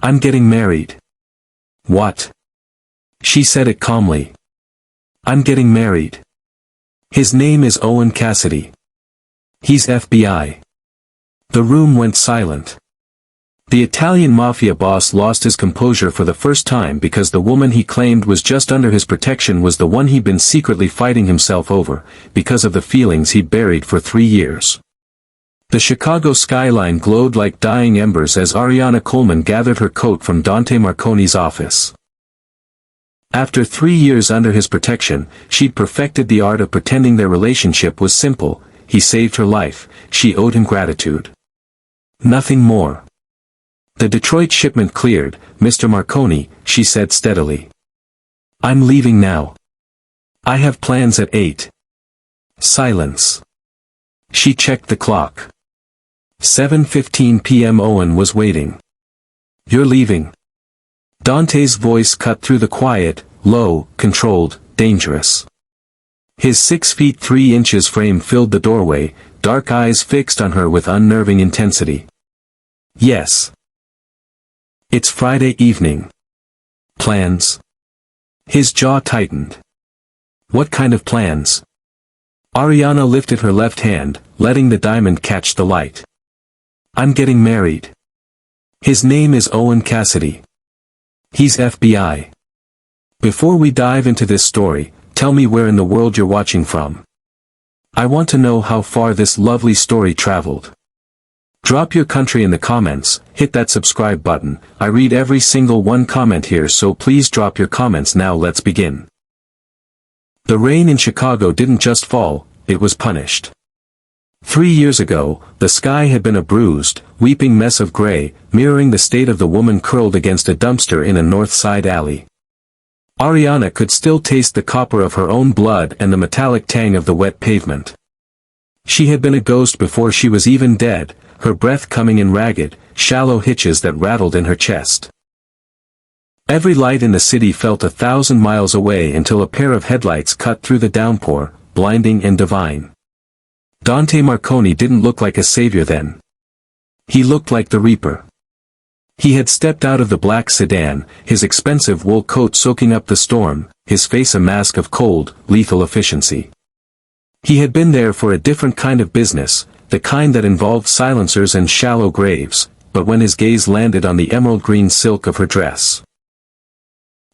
I'm getting married. What? She said it calmly. I'm getting married. His name is Owen Cassidy. He's FBI. The room went silent. The Italian Mafia boss lost his composure for the first time because the woman he claimed was just under his protection was the one he'd been secretly fighting himself over, because of the feelings he'd buried for 3 years. The Chicago skyline glowed like dying embers as Ariana Coleman gathered her coat from Dante Marconi's office. After 3 years under his protection, she'd perfected the art of pretending their relationship was simple. He saved her life, she owed him gratitude. Nothing more. The Detroit shipment cleared, Mr. Marconi, she said steadily. I'm leaving now. I have plans at 8. Silence. She checked the clock. 7:15 p.m. Owen was waiting. You're leaving. Dante's voice cut through the quiet, low, controlled, dangerous. His 6 feet 3 inches frame filled the doorway, dark eyes fixed on her with unnerving intensity. Yes. It's Friday evening. Plans? His jaw tightened. What kind of plans? Ariana lifted her left hand, letting the diamond catch the light. I'm getting married. His name is Owen Cassidy. He's FBI. Before we dive into this story, tell me where in the world you're watching from. I want to know how far this lovely story traveled. Drop your country in the comments, hit that subscribe button. I read every single one comment here, so please drop your comments now. Let's begin. The rain in Chicago didn't just fall, it was punished. 3 years ago, the sky had been a bruised, weeping mess of gray, mirroring the state of the woman curled against a dumpster in a north side alley. Ariana could still taste the copper of her own blood and the metallic tang of the wet pavement. She had been a ghost before she was even dead, her breath coming in ragged, shallow hitches that rattled in her chest. Every light in the city felt 1,000 miles away until a pair of headlights cut through the downpour, blinding and divine. Dante Marconi didn't look like a savior then. He looked like the Reaper. He had stepped out of the black sedan, his expensive wool coat soaking up the storm, his face a mask of cold, lethal efficiency. He had been there for a different kind of business, the kind that involved silencers and shallow graves, but when his gaze landed on the emerald green silk of her dress,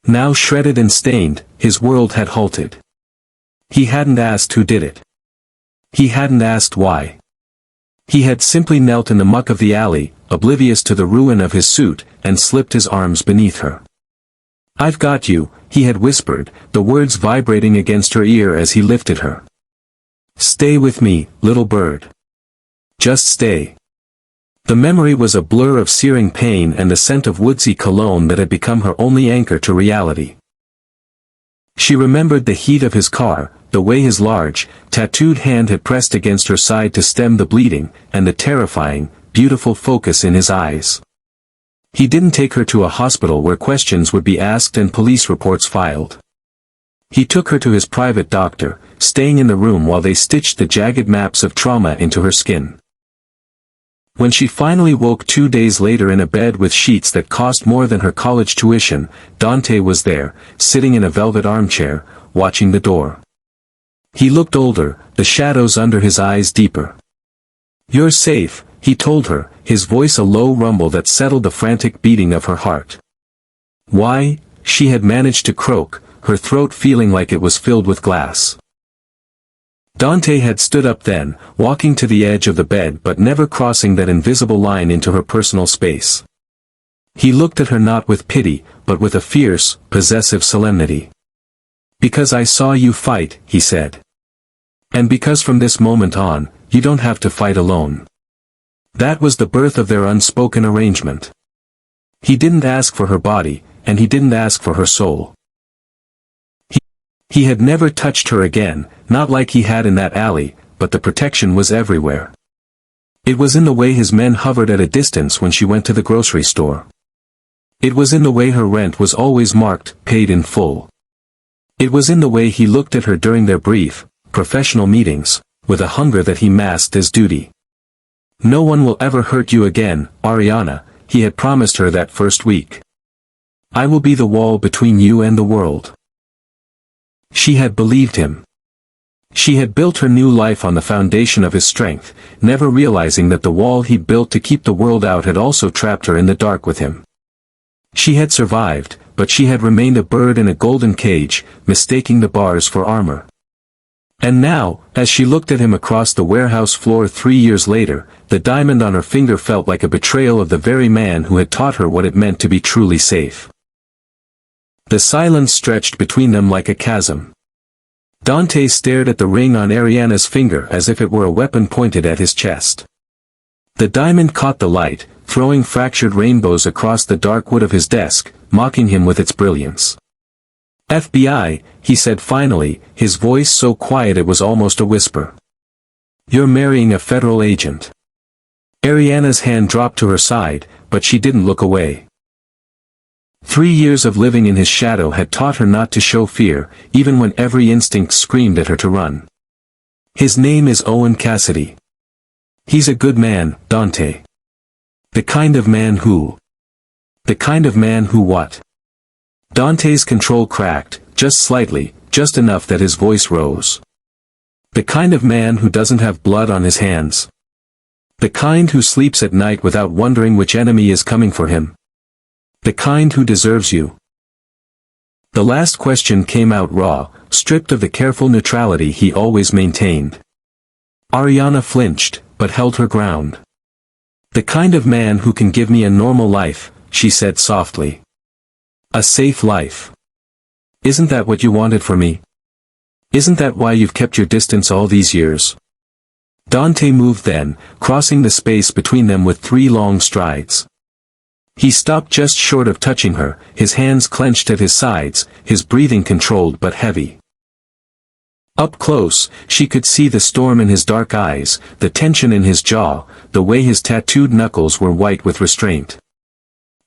now shredded and stained, his world had halted. He hadn't asked who did it. He hadn't asked why. He had simply knelt in the muck of the alley, oblivious to the ruin of his suit, and slipped his arms beneath her. I've got you, he had whispered, the words vibrating against her ear as he lifted her. Stay with me, little bird. Just stay. The memory was a blur of searing pain and the scent of woodsy cologne that had become her only anchor to reality. She remembered the heat of his car, the way his large, tattooed hand had pressed against her side to stem the bleeding, and the terrifying, beautiful focus in his eyes. He didn't take her to a hospital where questions would be asked and police reports filed. He took her to his private doctor, staying in the room while they stitched the jagged maps of trauma into her skin. When she finally woke 2 days later in a bed with sheets that cost more than her college tuition, Dante was there, sitting in a velvet armchair, watching the door. He looked older, the shadows under his eyes deeper. You're safe, he told her, his voice a low rumble that settled the frantic beating of her heart. Why? She had managed to croak, her throat feeling like it was filled with glass. Dante had stood up then, walking to the edge of the bed but never crossing that invisible line into her personal space. He looked at her not with pity, but with a fierce, possessive solemnity. Because I saw you fight, he said. And because from this moment on, you don't have to fight alone. That was the birth of their unspoken arrangement. He didn't ask for her body, and he didn't ask for her soul. He had never touched her again, not like he had in that alley, but the protection was everywhere. It was in the way his men hovered at a distance when she went to the grocery store. It was in the way her rent was always marked, paid in full. It was in the way he looked at her during their brief, professional meetings, with a hunger that he masked as duty. No one will ever hurt you again, Ariana, he had promised her that first week. "I will be the wall between you and the world." She had believed him. She had built her new life on the foundation of his strength, never realizing that the wall he built to keep the world out had also trapped her in the dark with him. She had survived, but she had remained a bird in a golden cage, mistaking the bars for armor. And now, as she looked at him across the warehouse floor 3 years later, the diamond on her finger felt like a betrayal of the very man who had taught her what it meant to be truly safe. The silence stretched between them like a chasm. Dante stared at the ring on Ariana's finger as if it were a weapon pointed at his chest. The diamond caught the light, throwing fractured rainbows across the dark wood of his desk, mocking him with its brilliance. "FBI," he said finally, his voice so quiet it was almost a whisper. "You're marrying a federal agent." Ariana's hand dropped to her side, but she didn't look away. 3 years of living in his shadow had taught her not to show fear, even when every instinct screamed at her to run. "His name is Owen Cassidy. He's a good man, Dante. The kind of man who... The kind of man who what?" Dante's control cracked, just slightly, just enough that his voice rose. "The kind of man who doesn't have blood on his hands. The kind who sleeps at night without wondering which enemy is coming for him. The kind who deserves you." The last question came out raw, stripped of the careful neutrality he always maintained. Ariana flinched, but held her ground. "The kind of man who can give me a normal life," she said softly. "A safe life. Isn't that what you wanted for me? Isn't that why you've kept your distance all these years?" Dante moved then, crossing the space between them with 3 long strides. He stopped just short of touching her, his hands clenched at his sides, his breathing controlled but heavy. Up close, she could see the storm in his dark eyes, the tension in his jaw, the way his tattooed knuckles were white with restraint.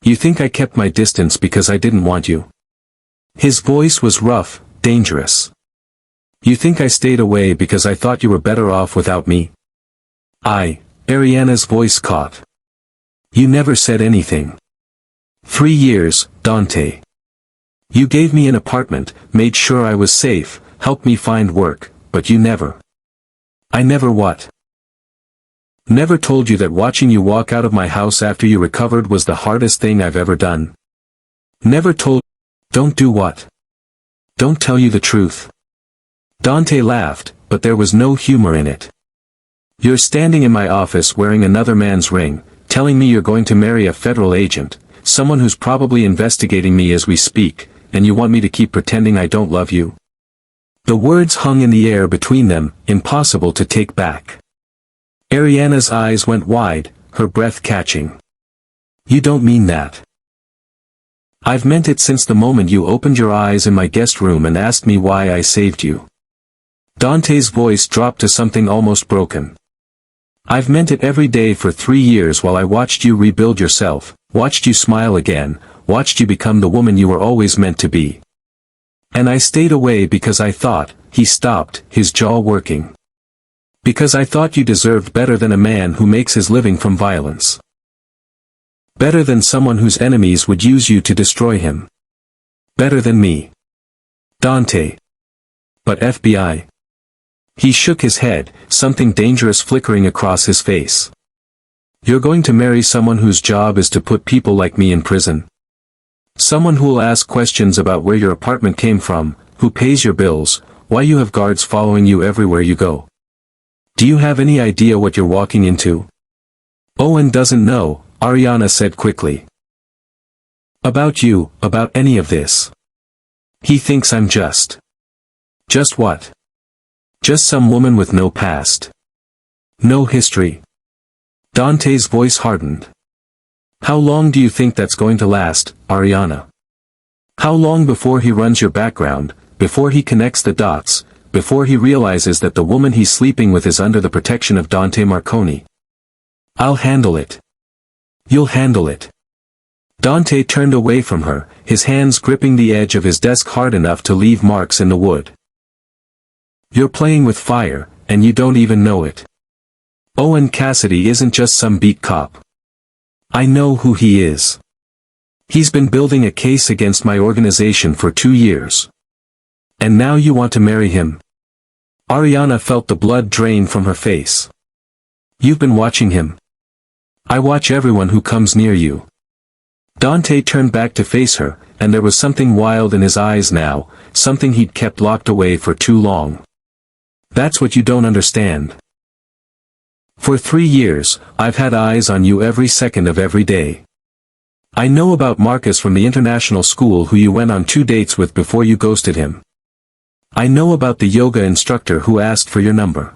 "You think I kept my distance because I didn't want you?" His voice was rough, dangerous. "You think I stayed away because I thought you were better off without me?" Ariana's voice caught. "You never said anything." 3 years, Dante. You gave me an apartment, made sure I was safe, helped me find work, but you never. I never what? Never told you that watching you walk out of my house after you recovered was the hardest thing I've ever done. Never told... Don't do what? Don't tell you the truth. Dante laughed, but there was no humor in it. You're standing in my office wearing another man's ring, telling me you're going to marry a federal agent, someone who's probably investigating me as we speak, and you want me to keep pretending I don't love you? The words hung in the air between them, impossible to take back. Ariana's eyes went wide, her breath catching. You don't mean that. I've meant it since the moment you opened your eyes in my guest room and asked me why I saved you. Dante's voice dropped to something almost broken. I've meant it every day for 3 years while I watched you rebuild yourself, watched you smile again, watched you become the woman you were always meant to be. And I stayed away because I thought, he stopped, his jaw working. Because I thought you deserved better than a man who makes his living from violence. Better than someone whose enemies would use you to destroy him. Better than me. Dante. But FBI. He shook his head, something dangerous flickering across his face. You're going to marry someone whose job is to put people like me in prison. Someone who'll ask questions about where your apartment came from, who pays your bills, why you have guards following you everywhere you go. Do you have any idea what you're walking into? Owen doesn't know, Ariana said quickly. About you, about any of this. He thinks I'm just. Just what? Just some woman with no past. No history. Dante's voice hardened. How long do you think that's going to last, Ariana? How long before he runs your background, before he connects the dots, before he realizes that the woman he's sleeping with is under the protection of Dante Marconi? I'll handle it. You'll handle it. Dante turned away from her, his hands gripping the edge of his desk hard enough to leave marks in the wood. You're playing with fire, and you don't even know it. Owen Cassidy isn't just some beat cop. I know who he is. He's been building a case against my organization for 2 years. And now you want to marry him? Ariana felt the blood drain from her face. You've been watching him. I watch everyone who comes near you. Dante turned back to face her, and there was something wild in his eyes now, something he'd kept locked away for too long. That's what you don't understand. For 3 years, I've had eyes on you every second of every day. I know about Marcus from the international school who you went on 2 dates with before you ghosted him. I know about the yoga instructor who asked for your number.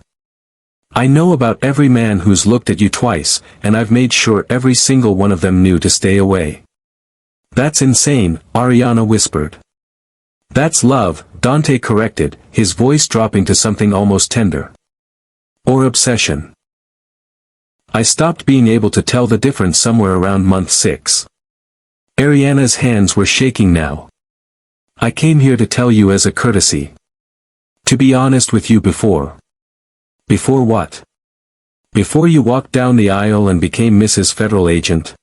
I know about every man who's looked at you twice, and I've made sure every single one of them knew to stay away. That's insane, Ariana whispered. That's love, Dante corrected, his voice dropping to something almost tender. Or obsession. I stopped being able to tell the difference somewhere around month 6. Ariana's hands were shaking now. I came here to tell you as a courtesy. To be honest with you before. Before what? Before you walked down the aisle and became Mrs. Federal Agent?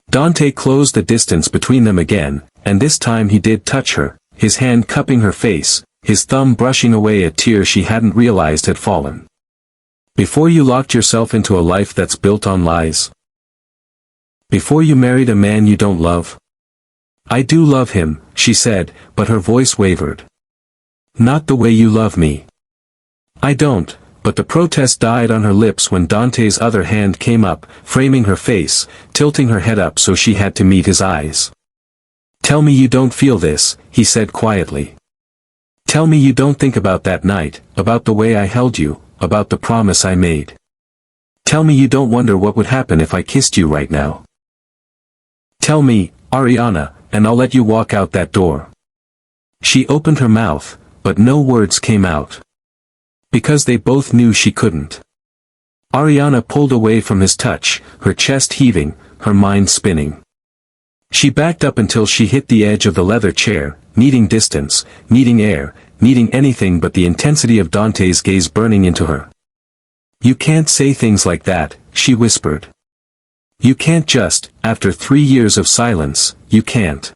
Dante closed the distance between them again, and this time he did touch her, his hand cupping her face, his thumb brushing away a tear she hadn't realized had fallen. Before you locked yourself into a life that's built on lies? Before you married a man you don't love? I do love him, she said, but her voice wavered. Not the way you love me. I don't, but the protest died on her lips when Dante's other hand came up, framing her face, tilting her head up so she had to meet his eyes. Tell me you don't feel this, he said quietly. Tell me you don't think about that night, about the way I held you, about the promise I made. Tell me you don't wonder what would happen if I kissed you right now. Tell me, Ariana, and I'll let you walk out that door. She opened her mouth, but no words came out. Because they both knew she couldn't. Ariana pulled away from his touch, her chest heaving, her mind spinning. She backed up until she hit the edge of the leather chair, needing distance, needing air, needing anything but the intensity of Dante's gaze burning into her. You can't say things like that, she whispered. You can't just, after 3 years of silence, you can't.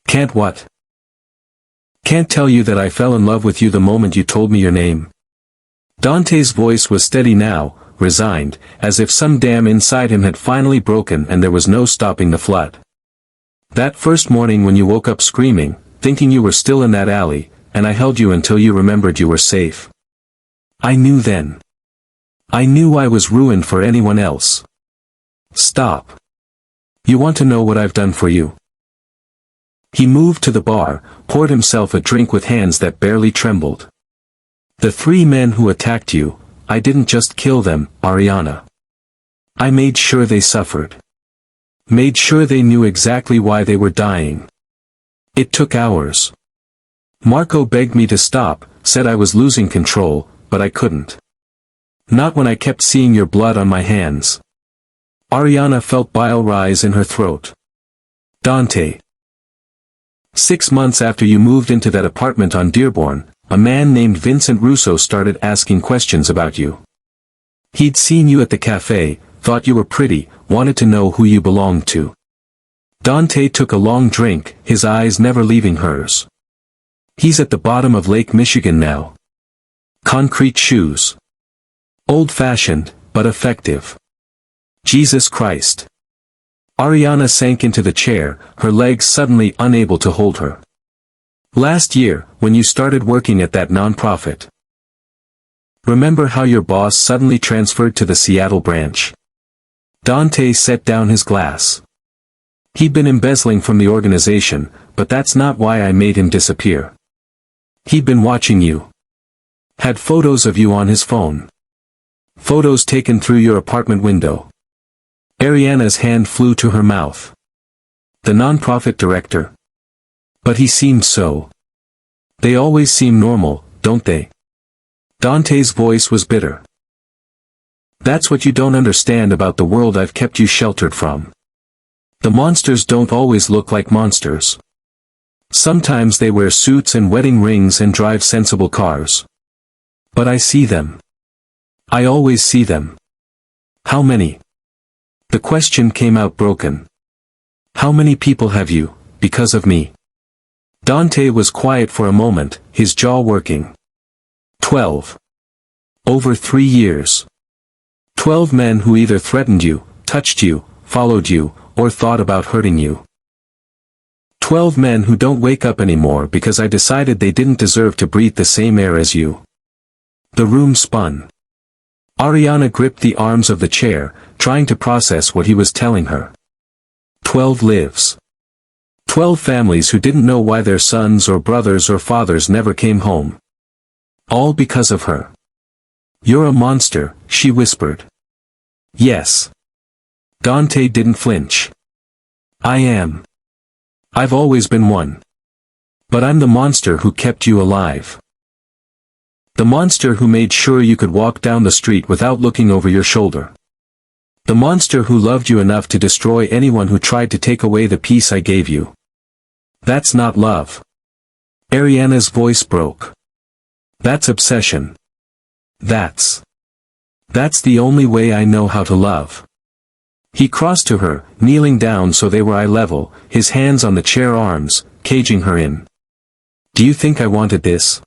Can't what? Can't tell you that I fell in love with you the moment you told me your name. Dante's voice was steady now, resigned, as if some dam inside him had finally broken and there was no stopping the flood. That first morning when you woke up screaming, thinking you were still in that alley, and I held you until you remembered you were safe. I knew then. I knew I was ruined for anyone else. Stop. You want to know what I've done for you? He moved to the bar, poured himself a drink with hands that barely trembled. The 3 men who attacked you, I didn't just kill them, Ariana. I made sure they suffered. Made sure they knew exactly why they were dying. It took hours. Marco begged me to stop, said I was losing control, but I couldn't. Not when I kept seeing your blood on my hands. Ariana felt bile rise in her throat. Dante. 6 months after you moved into that apartment on Dearborn, a man named Vincent Russo started asking questions about you. He'd seen you at the cafe, thought you were pretty, wanted to know who you belonged to. Dante took a long drink, his eyes never leaving hers. He's at the bottom of Lake Michigan now. Concrete shoes. Old-fashioned, but effective. Jesus Christ. Ariana sank into the chair, her legs suddenly unable to hold her. Last year, when you started working at that nonprofit. Remember how your boss suddenly transferred to the Seattle branch? Dante set down his glass. He'd been embezzling from the organization, but that's not why I made him disappear. He'd been watching you. Had photos of you on his phone. Photos taken through your apartment window. Ariana's hand flew to her mouth. The nonprofit director. But he seemed so. They always seem normal, don't they? Dante's voice was bitter. That's what you don't understand about the world I've kept you sheltered from. The monsters don't always look like monsters. Sometimes they wear suits and wedding rings and drive sensible cars. But I see them. I always see them. How many? The question came out broken. How many people have you, because of me? Dante was quiet for a moment, his jaw working. 12. Over 3 years. 12 men who either threatened you, touched you, followed you, or thought about hurting you. 12 men who don't wake up anymore because I decided they didn't deserve to breathe the same air as you. The room spun. Ariana gripped the arms of the chair, trying to process what he was telling her. 12 lives. 12 families who didn't know why their sons or brothers or fathers never came home. All because of her. You're a monster, she whispered. Yes. Dante didn't flinch. I am. I've always been one. But I'm the monster who kept you alive. The monster who made sure you could walk down the street without looking over your shoulder. The monster who loved you enough to destroy anyone who tried to take away the peace I gave you. That's not love. Ariana's voice broke. That's obsession. That's the only way I know how to love. He crossed to her, kneeling down so they were eye level, his hands on the chair arms, caging her in. Do you think I wanted this?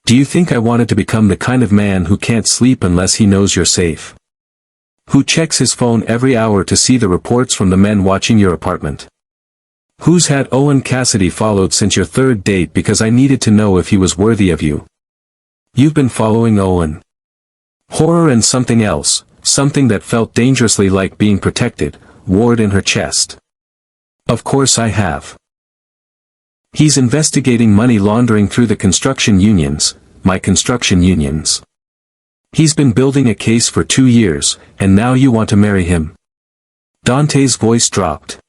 Do you think I wanted to become the kind of man who can't sleep unless he knows you're safe? Who checks his phone every hour to see the reports from the men watching your apartment? Who's had Owen Cassidy followed since your 3rd date because I needed to know if he was worthy of you? You've been following Owen. Horror and something else, something that felt dangerously like being protected, warred in her chest. Of course I have. He's investigating money laundering through the construction unions, my construction unions. He's been building a case for 2 years, and now you want to marry him. Dante's voice dropped.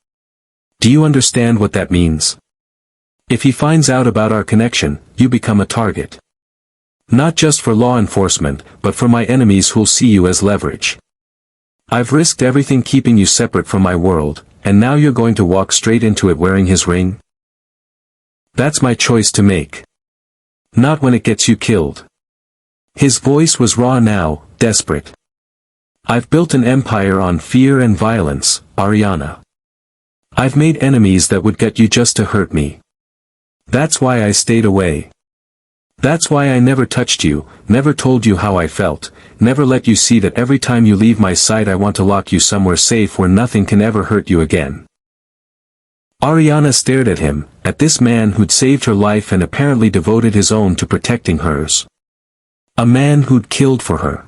Do you understand what that means? If he finds out about our connection, you become a target. Not just for law enforcement, but for my enemies who'll see you as leverage. I've risked everything keeping you separate from my world, and now you're going to walk straight into it wearing his ring? That's my choice to make. Not when it gets you killed. His voice was raw now, desperate. I've built an empire on fear and violence, Ariana. I've made enemies that would get you just to hurt me. That's why I stayed away. That's why I never touched you, never told you how I felt, never let you see that every time you leave my side I want to lock you somewhere safe where nothing can ever hurt you again. Ariana stared at him, at this man who'd saved her life and apparently devoted his own to protecting hers. A man who'd killed for her.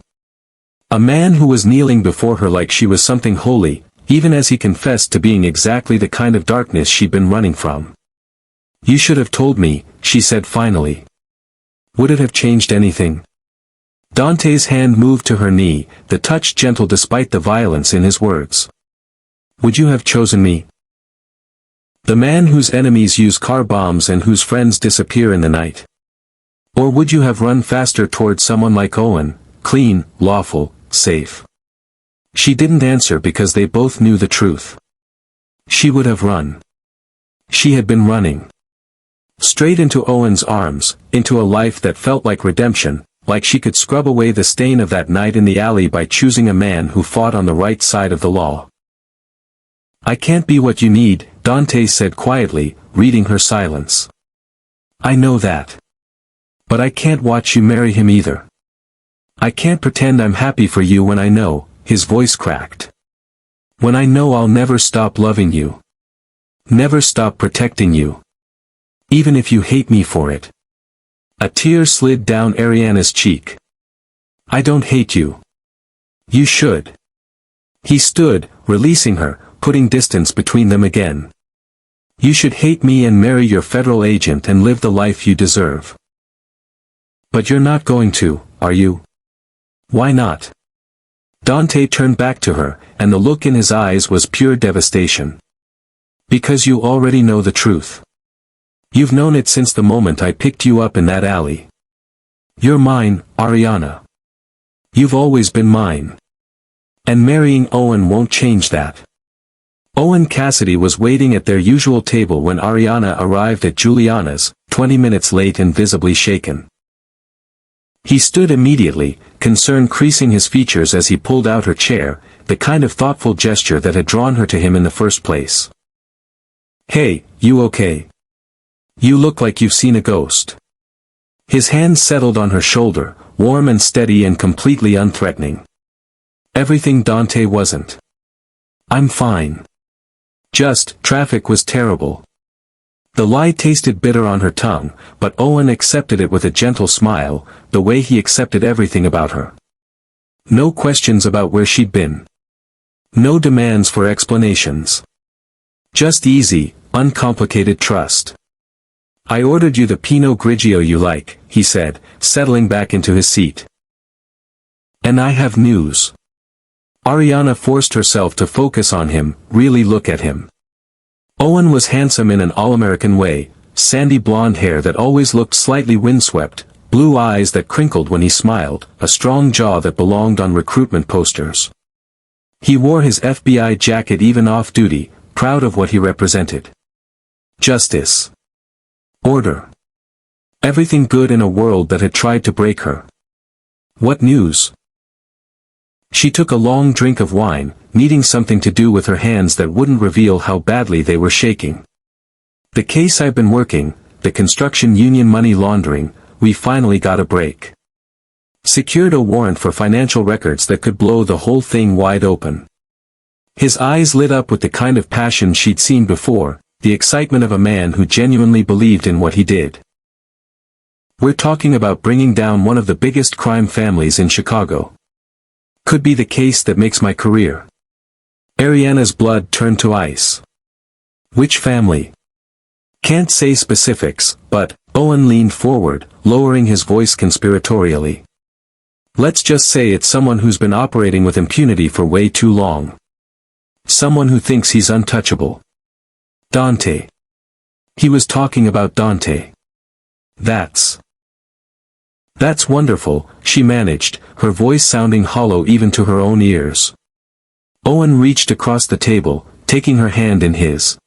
A man who was kneeling before her like she was something holy, even as he confessed to being exactly the kind of darkness she'd been running from. You should have told me, she said finally. Would it have changed anything? Dante's hand moved to her knee, the touch gentle despite the violence in his words. Would you have chosen me? The man whose enemies use car bombs and whose friends disappear in the night? Or would you have run faster towards someone like Owen, clean, lawful, safe? She didn't answer because they both knew the truth. She would have run. She had been running. Straight into Owen's arms, into a life that felt like redemption, like she could scrub away the stain of that night in the alley by choosing a man who fought on the right side of the law. I can't be what you need, Dante said quietly, reading her silence. I know that. But I can't watch you marry him either. I can't pretend I'm happy for you when I know, his voice cracked. When I know I'll never stop loving you. Never stop protecting you. Even if you hate me for it. A tear slid down Ariana's cheek. I don't hate you. You should. He stood, releasing her, putting distance between them again. You should hate me and marry your federal agent and live the life you deserve. But you're not going to, are you? Why not? Dante turned back to her, and the look in his eyes was pure devastation. Because you already know the truth. You've known it since the moment I picked you up in that alley. You're mine, Ariana. You've always been mine. And marrying Owen won't change that. Owen Cassidy was waiting at their usual table when Ariana arrived at Juliana's, 20 minutes late and visibly shaken. He stood immediately, concern creasing his features as he pulled out her chair, the kind of thoughtful gesture that had drawn her to him in the first place. "Hey, you okay? You look like you've seen a ghost." His hand settled on her shoulder, warm and steady and completely unthreatening. Everything Dante wasn't. "I'm fine. Just, traffic was terrible." The lie tasted bitter on her tongue, but Owen accepted it with a gentle smile, the way he accepted everything about her. No questions about where she'd been. No demands for explanations. Just easy, uncomplicated trust. "I ordered you the Pinot Grigio you like," he said, settling back into his seat. "And I have news." Ariana forced herself to focus on him, really look at him. Owen was handsome in an all-American way, sandy blonde hair that always looked slightly windswept, blue eyes that crinkled when he smiled, a strong jaw that belonged on recruitment posters. He wore his FBI jacket even off-duty, proud of what he represented. Justice. Order. Everything good in a world that had tried to break her. What news? She took a long drink of wine, needing something to do with her hands that wouldn't reveal how badly they were shaking. "The case I've been working, the construction union money laundering, we finally got a break. Secured a warrant for financial records that could blow the whole thing wide open." His eyes lit up with the kind of passion she'd seen before, the excitement of a man who genuinely believed in what he did. "We're talking about bringing down one of the biggest crime families in Chicago. Could be the case that makes my career." Ariana's blood turned to ice. "Which family?" "Can't say specifics, but," Owen leaned forward, lowering his voice conspiratorially. "Let's just say it's someone who's been operating with impunity for way too long. Someone who thinks he's untouchable." "Dante." He was talking about Dante. That's wonderful," she managed, her voice sounding hollow even to her own ears. Owen reached across the table, taking her hand in his.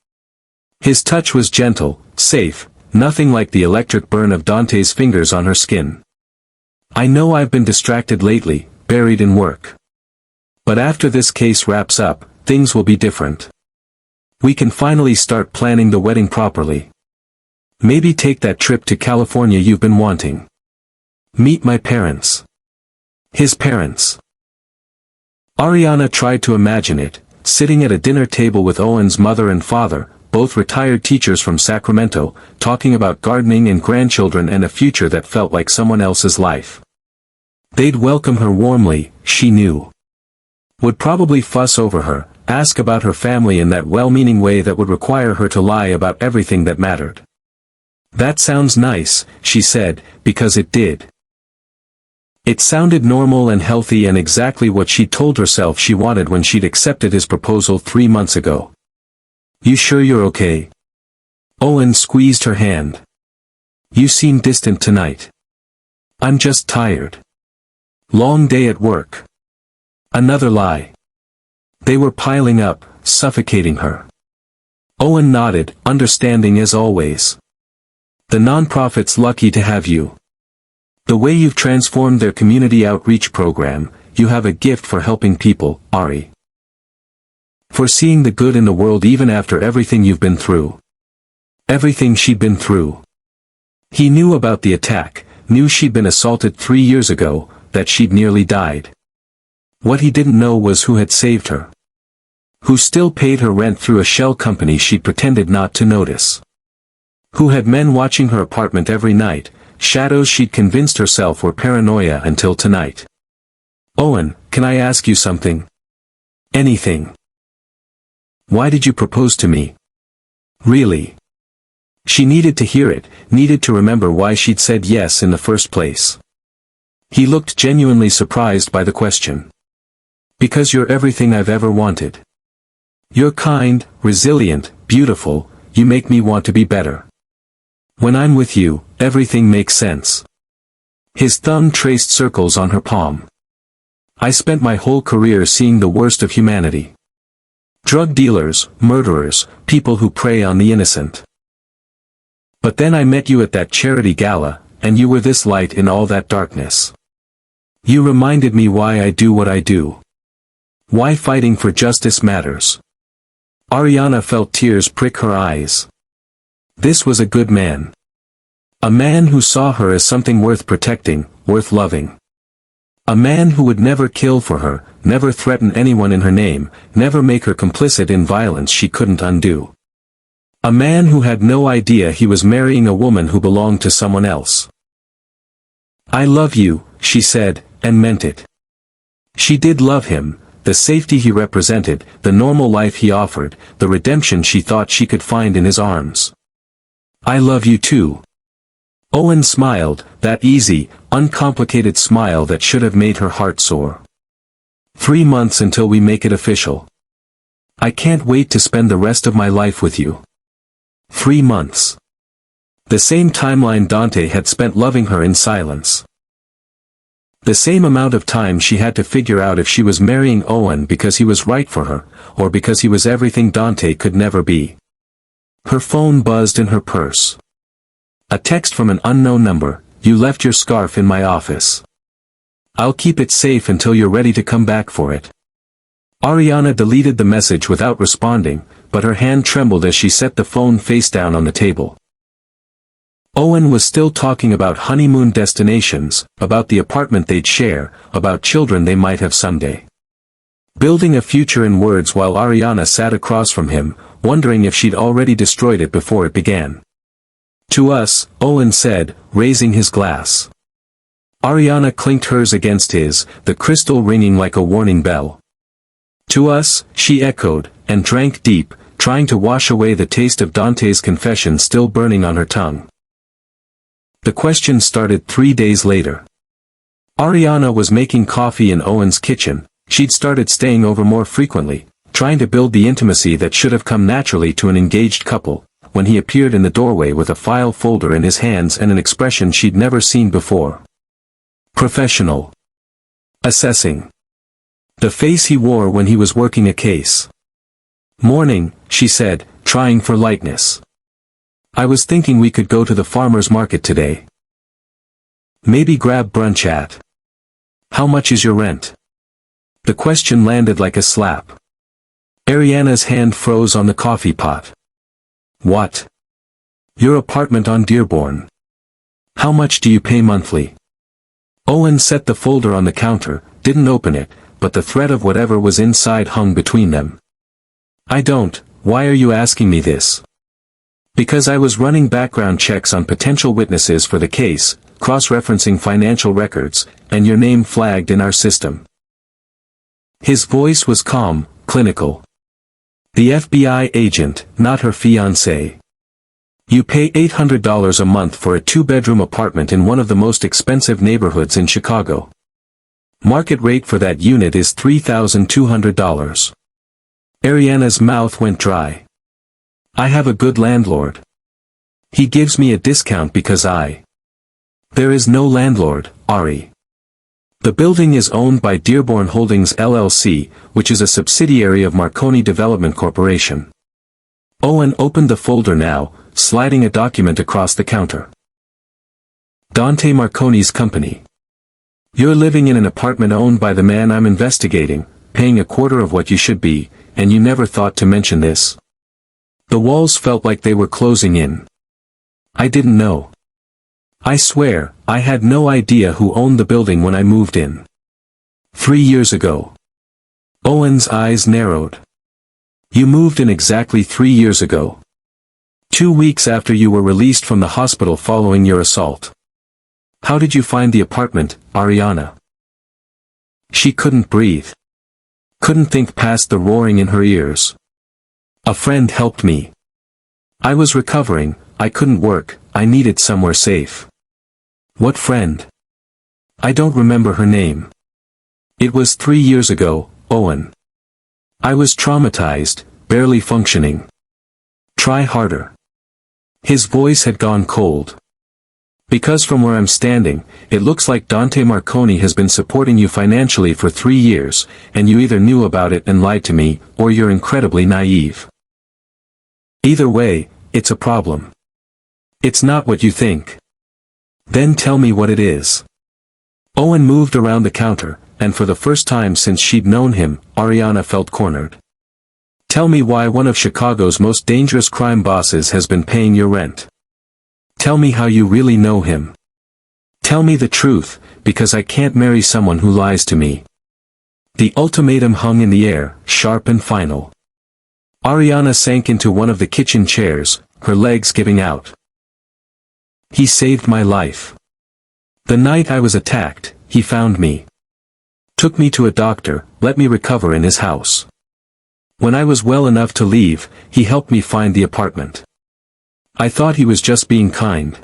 His touch was gentle, safe, nothing like the electric burn of Dante's fingers on her skin. "I know I've been distracted lately, buried in work. But after this case wraps up, things will be different. We can finally start planning the wedding properly. Maybe take that trip to California you've been wanting. Meet my parents." His parents. Ariana tried to imagine it, sitting at a dinner table with Owen's mother and father, both retired teachers from Sacramento, talking about gardening and grandchildren and a future that felt like someone else's life. They'd welcome her warmly, she knew. Would probably fuss over her, ask about her family in that well-meaning way that would require her to lie about everything that mattered. "That sounds nice," she said, because it did. It sounded normal and healthy and exactly what she'd told herself she wanted when she'd accepted his proposal 3 months ago. "You sure you're okay?" Owen squeezed her hand. "You seem distant tonight." "I'm just tired. Long day at work." Another lie. They were piling up, suffocating her. Owen nodded, understanding as always. "The nonprofit's lucky to have you. The way you've transformed their community outreach program, you have a gift for helping people, Ari. For seeing the good in the world even after everything you've been through." Everything she'd been through. He knew about the attack, knew she'd been assaulted 3 years ago, that she'd nearly died. What he didn't know was who had saved her. Who still paid her rent through a shell company she'd pretended not to notice. Who had men watching her apartment every night, shadows she'd convinced herself were paranoia until tonight. "Owen, can I ask you something?" "Anything." "Why did you propose to me?" "Really?" She needed to hear it, needed to remember why she'd said yes in the first place. He looked genuinely surprised by the question. "Because you're everything I've ever wanted. You're kind, resilient, beautiful, you make me want to be better. When I'm with you, everything makes sense." His thumb traced circles on her palm. "I spent my whole career seeing the worst of humanity. Drug dealers, murderers, people who prey on the innocent. But then I met you at that charity gala, and you were this light in all that darkness. You reminded me why I do what I do. Why fighting for justice matters. Ariana felt tears prick her eyes. This was a good man. A man who saw her as something worth protecting, worth loving. A man who would never kill for her, never threaten anyone in her name, never make her complicit in violence she couldn't undo. A man who had no idea he was marrying a woman who belonged to someone else. "I love you," she said, and meant it. She did love him, the safety he represented, the normal life he offered, the redemption she thought she could find in his arms. "I love you too." Owen smiled, that easy, uncomplicated smile that should have made her heart soar. 3 months until we make it official. I can't wait to spend the rest of my life with you. 3 months. The same timeline Dante had spent loving her in silence. The same amount of time she had to figure out if she was marrying Owen because he was right for her, or because he was everything Dante could never be. Her phone buzzed in her purse. A text from an unknown number: "You left your scarf in my office. I'll keep it safe until you're ready to come back for it." Ariana deleted the message without responding, but her hand trembled as she set the phone face down on the table. Owen was still talking about honeymoon destinations, about the apartment they'd share, about children they might have someday. Building a future in words while Ariana sat across from him, wondering if she'd already destroyed it before it began. "To us," Owen said, raising his glass. Ariana clinked hers against his, the crystal ringing like a warning bell. "To us," she echoed, and drank deep, trying to wash away the taste of Dante's confession still burning on her tongue. The question started 3 days later. Ariana was making coffee in Owen's kitchen. She'd started staying over more frequently, trying to build the intimacy that should have come naturally to an engaged couple, when he appeared in the doorway with a file folder in his hands and an expression she'd never seen before. Professional. Assessing. The face he wore when he was working a case. "Morning," she said, trying for lightness. "I was thinking we could go to the farmer's market today. Maybe grab brunch at. How much is your rent?" The question landed like a slap. Ariana's hand froze on the coffee pot. "What? Your apartment on Dearborn. How much do you pay monthly?" Owen set the folder on the counter, didn't open it, but the threat of whatever was inside hung between them. "I don't. Why are you asking me this?" "Because I was running background checks on potential witnesses for the case, cross-referencing financial records, and your name flagged in our system." His voice was calm, clinical. "The FBI agent, not her fiancé. You pay $800 a month for a 2-bedroom apartment in one of the most expensive neighborhoods in Chicago. Market rate for that unit is $3,200. Ariana's mouth went dry. "I have a good landlord. He gives me a discount because There is no landlord, Ari. The building is owned by Dearborn Holdings LLC, which is a subsidiary of Marconi Development Corporation." Owen opened the folder now, sliding a document across the counter. "Dante Marconi's company. You're living in an apartment owned by the man I'm investigating, paying a quarter of what you should be, and you never thought to mention this." The walls felt like they were closing in. "I didn't know. I swear, I had no idea who owned the building when I moved in. 3 years ago." Owen's eyes narrowed. "You moved in exactly 3 years ago. 2 weeks after you were released from the hospital following your assault. How did you find the apartment, Ariana?" She couldn't breathe. Couldn't think past the roaring in her ears. "A friend helped me. I was recovering, I couldn't work, I needed somewhere safe." "What friend?" "I don't remember her name. It was 3 years ago, Owen. I was traumatized, barely functioning. Try harder." His voice had gone cold. "Because from where I'm standing, it looks like Dante Marconi has been supporting you financially for 3 years, and you either knew about it and lied to me, or you're incredibly naive. Either way, it's a problem. It's not what you think. Then tell me what it is." Owen moved around the counter, and for the first time since she'd known him, Ariana felt cornered. Tell me why one of Chicago's most dangerous crime bosses has been paying your rent. Tell me how you really know him. Tell me the truth, because I can't marry someone who lies to me. The ultimatum hung in the air, sharp and final. Ariana sank into one of the kitchen chairs, her legs giving out. He saved my life. The night I was attacked, he found me. Took me to a doctor, let me recover in his house. When I was well enough to leave, he helped me find the apartment. I thought he was just being kind.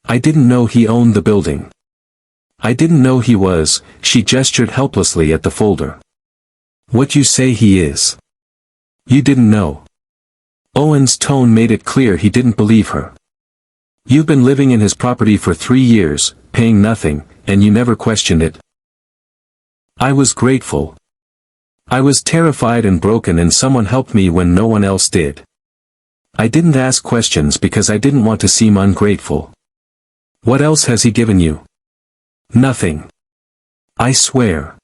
I didn't know he owned the building. I didn't know he was, she gestured helplessly at the folder. What you say he is? You didn't know. Owen's tone made it clear he didn't believe her. You've been living in his property for 3 years, paying nothing, and you never questioned it. I was grateful. I was terrified and broken and someone helped me when no one else did. I didn't ask questions because I didn't want to seem ungrateful. What else has he given you? Nothing. I swear.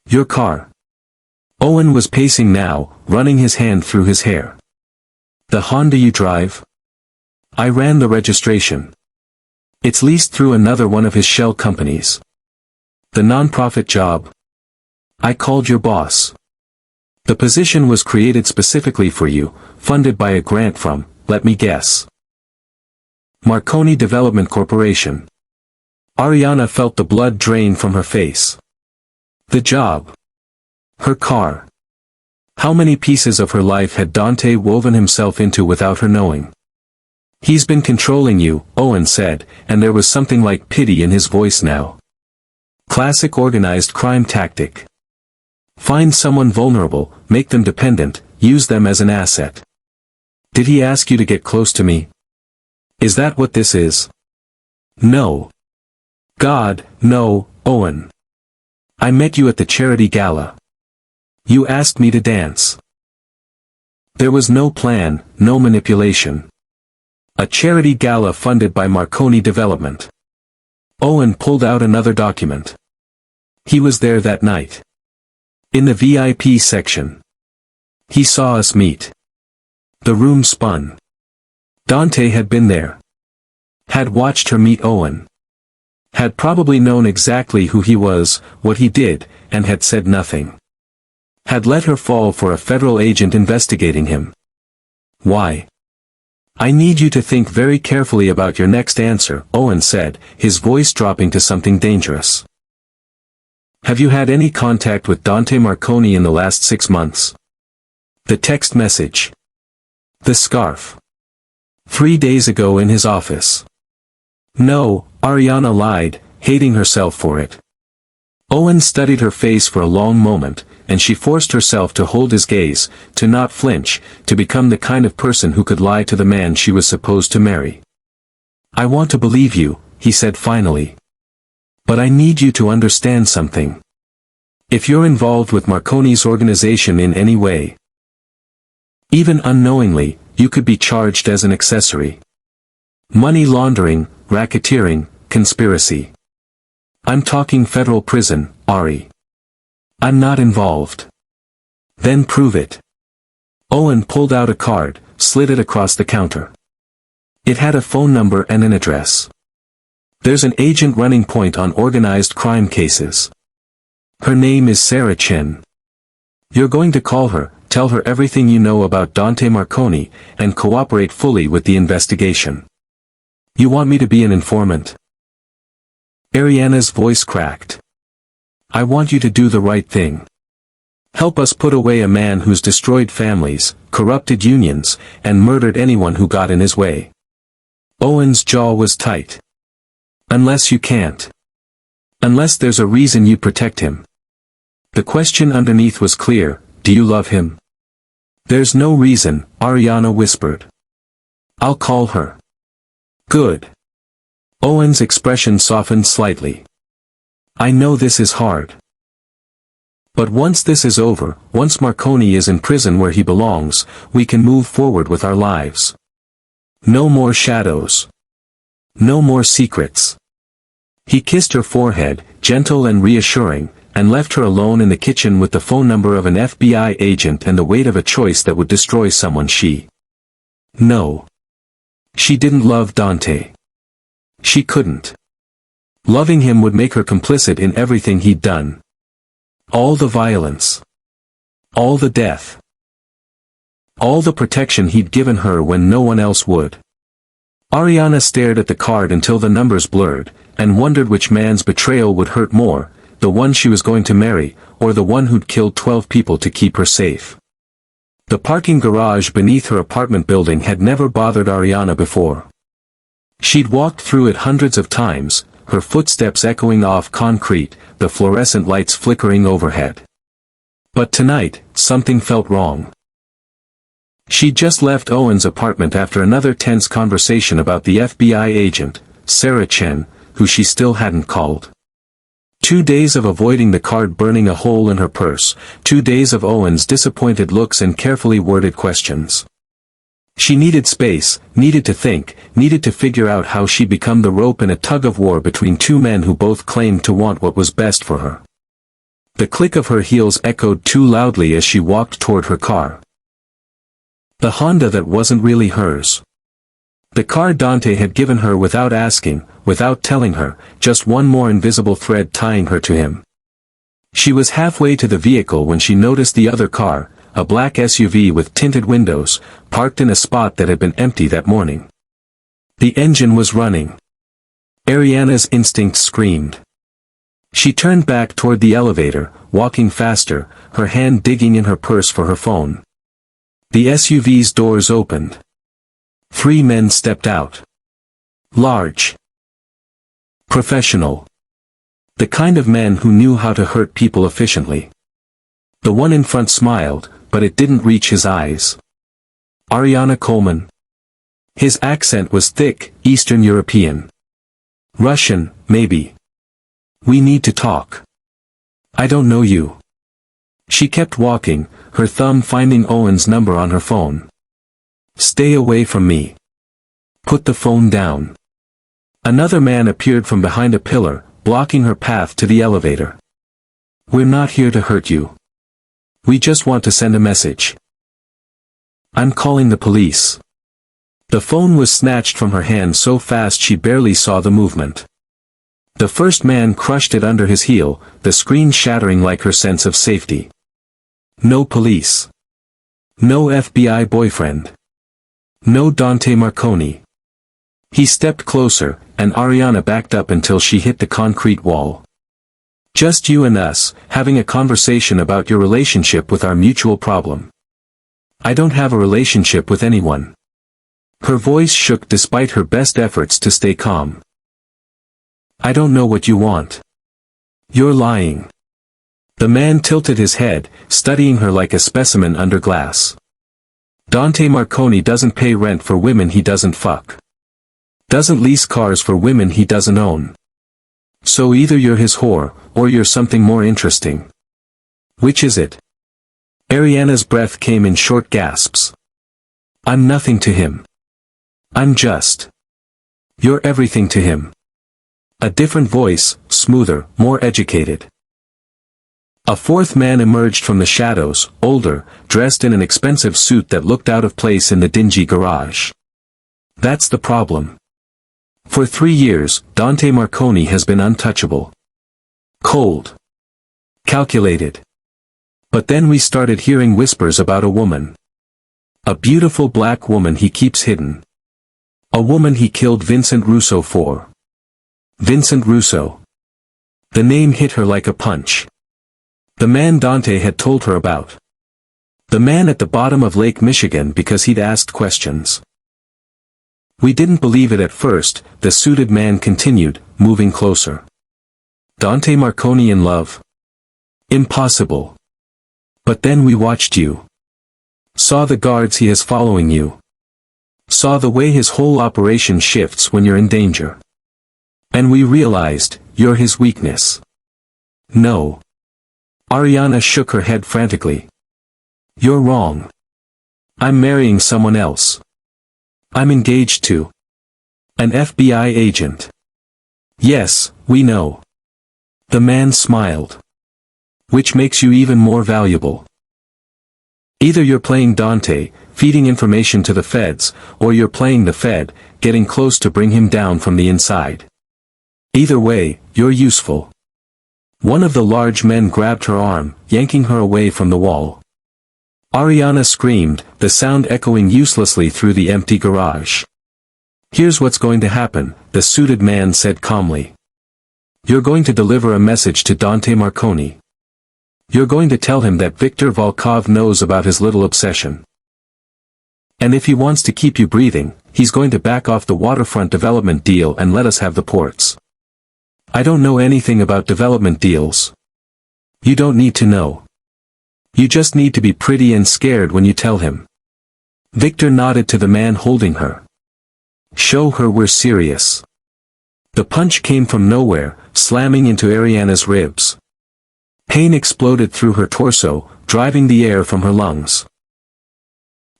Your car. Owen was pacing now, running his hand through his hair. The Honda you drive? I ran the registration. It's leased through another one of his shell companies. The non-profit job. I called your boss. The position was created specifically for you, funded by a grant from, let me guess, Marconi Development Corporation. Ariana felt the blood drain from her face. The job. Her car. How many pieces of her life had Dante woven himself into without her knowing? He's been controlling you, Owen said, and there was something like pity in his voice now. Classic organized crime tactic. Find someone vulnerable, make them dependent, use them as an asset. Did he ask you to get close to me? Is that what this is? No. God, no, Owen. I met you at the charity gala. You asked me to dance. There was no plan, no manipulation. A charity gala funded by Marconi Development. Owen pulled out another document. He was there that night. In the VIP section. He saw us meet. The room spun. Dante had been there. Had watched her meet Owen. Had probably known exactly who he was, what he did, and had said nothing. Had let her fall for a federal agent investigating him. Why? I need you to think very carefully about your next answer, Owen said, his voice dropping to something dangerous. Have you had any contact with Dante Marconi in the last 6 months? The text message. The scarf. 3 days ago in his office. No, Ariana lied, hating herself for it. Owen studied her face for a long moment, and she forced herself to hold his gaze, to not flinch, to become the kind of person who could lie to the man she was supposed to marry. I want to believe you, he said finally. But I need you to understand something. If you're involved with Marconi's organization in any way, even unknowingly, you could be charged as an accessory. Money laundering, racketeering, conspiracy. I'm talking federal prison, Ari. I'm not involved. Then prove it. Owen pulled out a card, slid it across the counter. It had a phone number and an address. There's an agent running point on organized crime cases. Her name is Sarah Chin. You're going to call her, tell her everything you know about Dante Marconi, and cooperate fully with the investigation. You want me to be an informant? Ariana's voice cracked. I want you to do the right thing. Help us put away a man who's destroyed families, corrupted unions, and murdered anyone who got in his way. Owen's jaw was tight. Unless you can't. Unless there's a reason you protect him. The question underneath was clear, do you love him? There's no reason, Ariana whispered. I'll call her. Good. Owen's expression softened slightly. I know this is hard. But once this is over, once Marconi is in prison where he belongs, we can move forward with our lives. No more shadows. No more secrets. He kissed her forehead, gentle and reassuring, and left her alone in the kitchen with the phone number of an FBI agent and the weight of a choice that would destroy someone she. No. She didn't love Dante. She couldn't. Loving him would make her complicit in everything he'd done. All the violence. All the death. All the protection he'd given her when no one else would. Ariana stared at the card until the numbers blurred, and wondered which man's betrayal would hurt more, the one she was going to marry, or the one who'd killed 12 people to keep her safe. The parking garage beneath her apartment building had never bothered Ariana before. She'd walked through it hundreds of times, her footsteps echoing off concrete, the fluorescent lights flickering overhead. But tonight, something felt wrong. She'd just left Owen's apartment after another tense conversation about the FBI agent, Sarah Chen, who she still hadn't called. 2 days of avoiding the card burning a hole in her purse, 2 days of Owen's disappointed looks and carefully worded questions. She needed space, needed to think, needed to figure out how she'd become the rope in a tug-of-war between two men who both claimed to want what was best for her. The click of her heels echoed too loudly as she walked toward her car. The Honda that wasn't really hers. The car Dante had given her without asking, without telling her, just one more invisible thread tying her to him. She was halfway to the vehicle when she noticed the other car, a black SUV with tinted windows, parked in a spot that had been empty that morning. The engine was running. Ariana's instinct screamed. She turned back toward the elevator, walking faster, her hand digging in her purse for her phone. The SUV's doors opened. 3 men stepped out. Large. Professional. The kind of men who knew how to hurt people efficiently. The one in front smiled, but it didn't reach his eyes. Ariana Coleman. His accent was thick, Eastern European. Russian, maybe. We need to talk. I don't know you. She kept walking, her thumb finding Owen's number on her phone. Stay away from me. Put the phone down. Another man appeared from behind a pillar, blocking her path to the elevator. We're not here to hurt you. We just want to send a message. I'm calling the police. The phone was snatched from her hand so fast she barely saw the movement. The first man crushed it under his heel, the screen shattering like her sense of safety. No police. No FBI boyfriend. No Dante Marconi. He stepped closer, and Ariana backed up until she hit the concrete wall. Just you and us, having a conversation about your relationship with our mutual problem. I don't have a relationship with anyone. Her voice shook despite her best efforts to stay calm. I don't know what you want. You're lying. The man tilted his head, studying her like a specimen under glass. Dante Marconi doesn't pay rent for women he doesn't fuck. Doesn't lease cars for women he doesn't own. So either you're his whore, or you're something more interesting. Which is it? Ariana's breath came in short gasps. I'm nothing to him. I'm just. You're everything to him. A different voice, smoother, more educated. A fourth man emerged from the shadows, older, dressed in an expensive suit that looked out of place in the dingy garage. That's the problem. For 3 years, Dante Marconi has been untouchable. Cold. Calculated. But then we started hearing whispers about a woman. A beautiful black woman he keeps hidden. A woman he killed Vincent Russo for. Vincent Russo. The name hit her like a punch. The man Dante had told her about. The man at the bottom of Lake Michigan because he'd asked questions. We didn't believe it at first, the suited man continued, moving closer. Dante Marconi in love? Impossible. But then we watched you. Saw the guards he has following you. Saw the way his whole operation shifts when you're in danger. And we realized, you're his weakness. No. Ariana shook her head frantically. You're wrong. I'm marrying someone else. I'm engaged to an FBI agent. Yes, we know. The man smiled. Which makes you even more valuable. Either you're playing Dante, feeding information to the feds, or you're playing the Fed, getting close to bring him down from the inside. Either way, you're useful. One of the large men grabbed her arm, yanking her away from the wall. Ariana screamed, the sound echoing uselessly through the empty garage. Here's what's going to happen, the suited man said calmly. You're going to deliver a message to Dante Marconi. You're going to tell him that Viktor Volkov knows about his little obsession. And if he wants to keep you breathing, he's going to back off the waterfront development deal and let us have the ports. I don't know anything about development deals. You don't need to know. You just need to be pretty and scared when you tell him. Viktor nodded to the man holding her. Show her we're serious. The punch came from nowhere, slamming into Ariana's ribs. Pain exploded through her torso, driving the air from her lungs.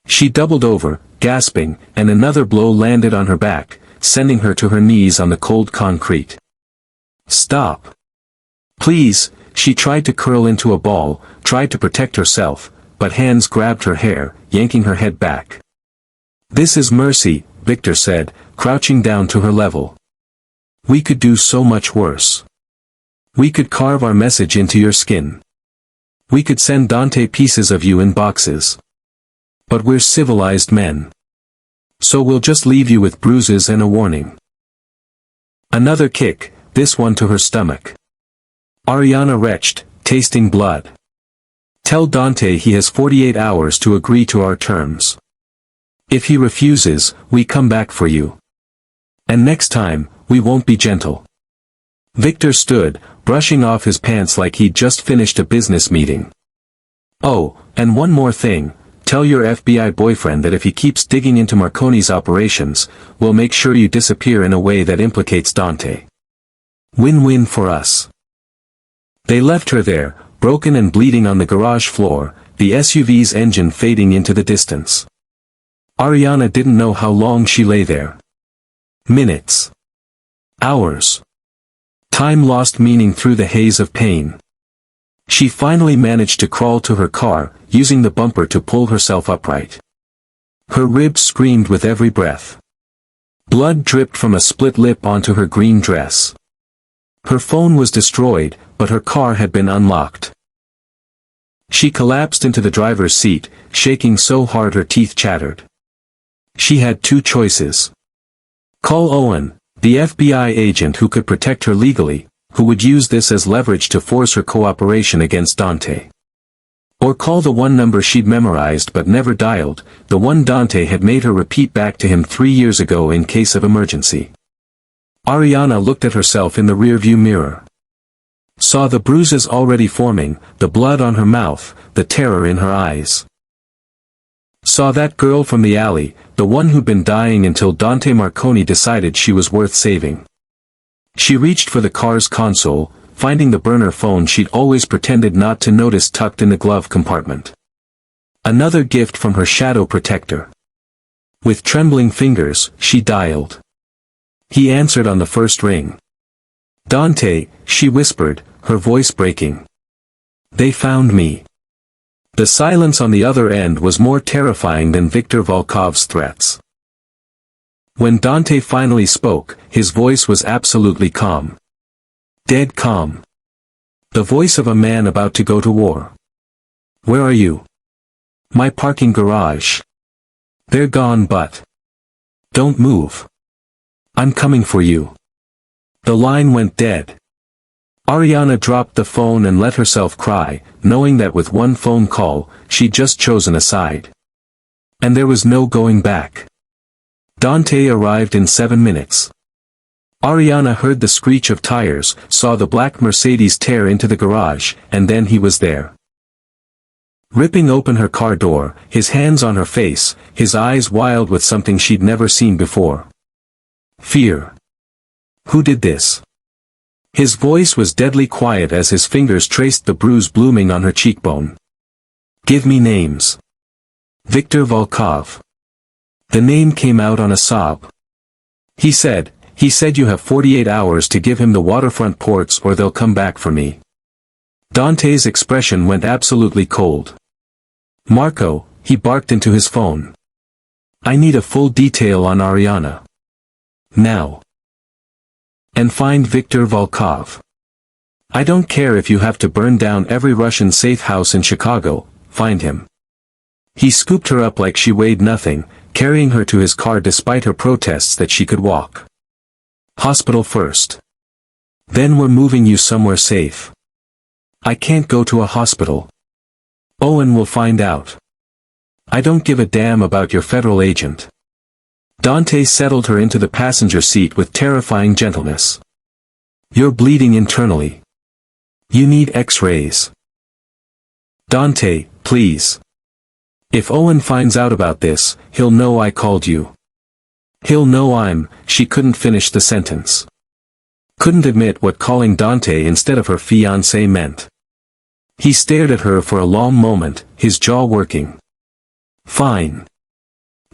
She doubled over, gasping, and another blow landed on her back, sending her to her knees on the cold concrete. Stop. Please, she tried to curl into a ball, tried to protect herself, but hands grabbed her hair, yanking her head back. This is mercy, Viktor said, crouching down to her level. We could do so much worse. We could carve our message into your skin. We could send Dante pieces of you in boxes. But we're civilized men. So we'll just leave you with bruises and a warning. Another kick, this one to her stomach. Ariana retched, tasting blood. Tell Dante he has 48 hours to agree to our terms. If he refuses, we come back for you. And next time, we won't be gentle. Viktor stood, brushing off his pants like he'd just finished a business meeting. Oh, and one more thing, tell your FBI boyfriend that if he keeps digging into Marconi's operations, we'll make sure you disappear in a way that implicates Dante. Win-win for us. They left her there, broken and bleeding on the garage floor, the SUV's engine fading into the distance. Ariana didn't know how long she lay there. Minutes. Hours. Time lost meaning through the haze of pain. She finally managed to crawl to her car, using the bumper to pull herself upright. Her ribs screamed with every breath. Blood dripped from a split lip onto her green dress. Her phone was destroyed, but her car had been unlocked. She collapsed into the driver's seat, shaking so hard her teeth chattered. She had two choices. Call Owen, the FBI agent who could protect her legally, who would use this as leverage to force her cooperation against Dante. Or call the one number she'd memorized but never dialed, the one Dante had made her repeat back to him 3 years ago in case of emergency. Ariana looked at herself in the rearview mirror. Saw the bruises already forming, the blood on her mouth, the terror in her eyes. Saw that girl from the alley, the one who'd been dying until Dante Marconi decided she was worth saving. She reached for the car's console, finding the burner phone she'd always pretended not to notice tucked in the glove compartment. Another gift from her shadow protector. With trembling fingers, she dialed. He answered on the first ring. Dante, she whispered, her voice breaking. They found me. The silence on the other end was more terrifying than Viktor Volkov's threats. When Dante finally spoke, his voice was absolutely calm. Dead calm. The voice of a man about to go to war. Where are you? My parking garage. They're gone but. Don't move. I'm coming for you. The line went dead. Ariana dropped the phone and let herself cry, knowing that with one phone call, she'd just chosen a side. And there was no going back. Dante arrived in 7 minutes. Ariana heard the screech of tires, saw the black Mercedes tear into the garage, and then he was there. Ripping open her car door, his hands on her face, his eyes wild with something she'd never seen before. Fear. Who did this? His voice was deadly quiet as his fingers traced the bruise blooming on her cheekbone. Give me names. Viktor Volkov. The name came out on a sob. He said, He said you have 48 hours to give him the waterfront ports or they'll come back for me. Dante's expression went absolutely cold. Marco, he barked into his phone. I need a full detail on Ariana. Now. And find Viktor Volkov. I don't care if you have to burn down every Russian safe house in Chicago, find him. He scooped her up like she weighed nothing, carrying her to his car despite her protests that she could walk. Hospital first. Then we're moving you somewhere safe. I can't go to a hospital. Owen will find out. I don't give a damn about your federal agent. Dante settled her into the passenger seat with terrifying gentleness. You're bleeding internally. You need X-rays. Dante, please. If Owen finds out about this, he'll know I called you. He'll know she couldn't finish the sentence. Couldn't admit what calling Dante instead of her fiancé meant. He stared at her for a long moment, his jaw working. Fine.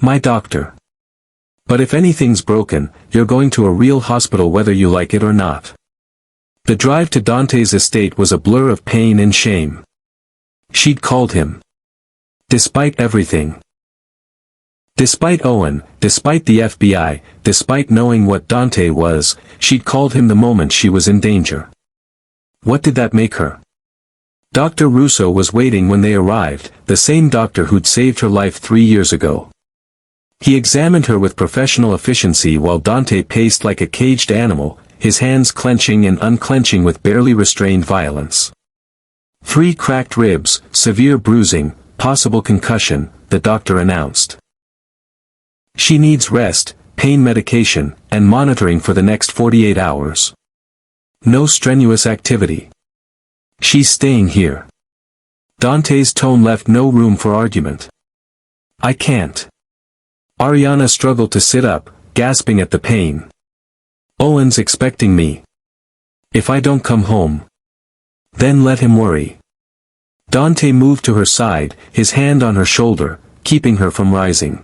My doctor. But if anything's broken, you're going to a real hospital whether you like it or not. The drive to Dante's estate was a blur of pain and shame. She'd called him. Despite everything. Despite Owen, despite the FBI, despite knowing what Dante was, she'd called him the moment she was in danger. What did that make her? Dr. Russo was waiting when they arrived, the same doctor who'd saved her life 3 years ago. He examined her with professional efficiency while Dante paced like a caged animal, his hands clenching and unclenching with barely restrained violence. 3 cracked ribs, severe bruising, possible concussion, the doctor announced. She needs rest, pain medication, and monitoring for the next 48 hours. No strenuous activity. She's staying here. Dante's tone left no room for argument. I can't. Ariana struggled to sit up, gasping at the pain. Owen's expecting me. If I don't come home, then let him worry. Dante moved to her side, his hand on her shoulder, keeping her from rising.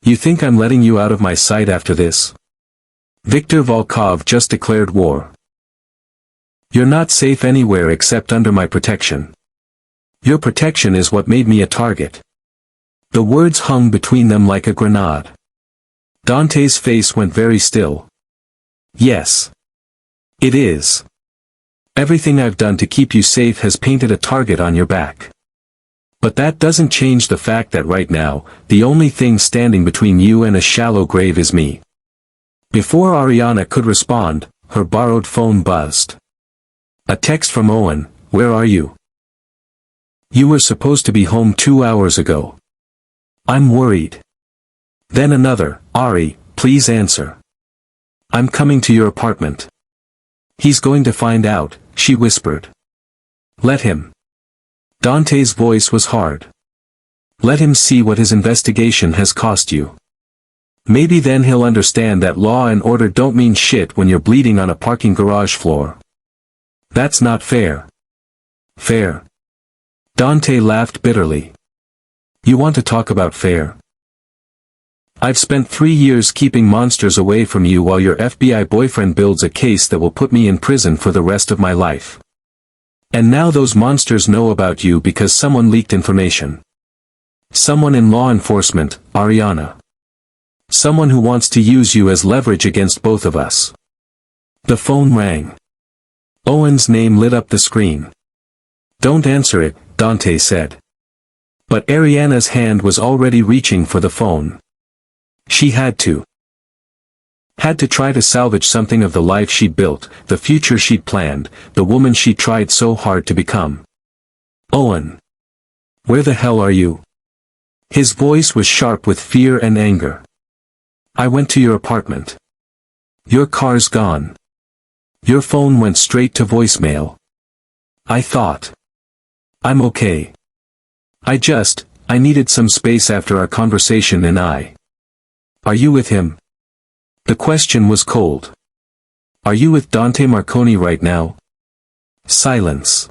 You think I'm letting you out of my sight after this? Viktor Volkov just declared war. You're not safe anywhere except under my protection. Your protection is what made me a target. The words hung between them like a grenade. Dante's face went very still. Yes. It is. Everything I've done to keep you safe has painted a target on your back. But that doesn't change the fact that right now, the only thing standing between you and a shallow grave is me. Before Ariana could respond, her borrowed phone buzzed. A text from Owen, where are you? You were supposed to be home 2 hours ago. I'm worried. Then another, Ari, please answer. I'm coming to your apartment. He's going to find out, she whispered. Let him. Dante's voice was hard. Let him see what his investigation has cost you. Maybe then he'll understand that law and order don't mean shit when you're bleeding on a parking garage floor. That's not fair. Fair. Dante laughed bitterly. You want to talk about fair? I've spent 3 years keeping monsters away from you while your FBI boyfriend builds a case that will put me in prison for the rest of my life. And now those monsters know about you because someone leaked information. Someone in law enforcement, Ariana. Someone who wants to use you as leverage against both of us. The phone rang. Owen's name lit up the screen. Don't answer it, Dante said. But Ariana's hand was already reaching for the phone. She had to. Had to try to salvage something of the life she'd built, the future she'd planned, the woman she'd tried so hard to become. Owen. Where the hell are you? His voice was sharp with fear and anger. I went to your apartment. Your car's gone. Your phone went straight to voicemail. I thought. I'm okay. I needed some space after our conversation and I. Are you with him? The question was cold. Are you with Dante Marconi right now? Silence.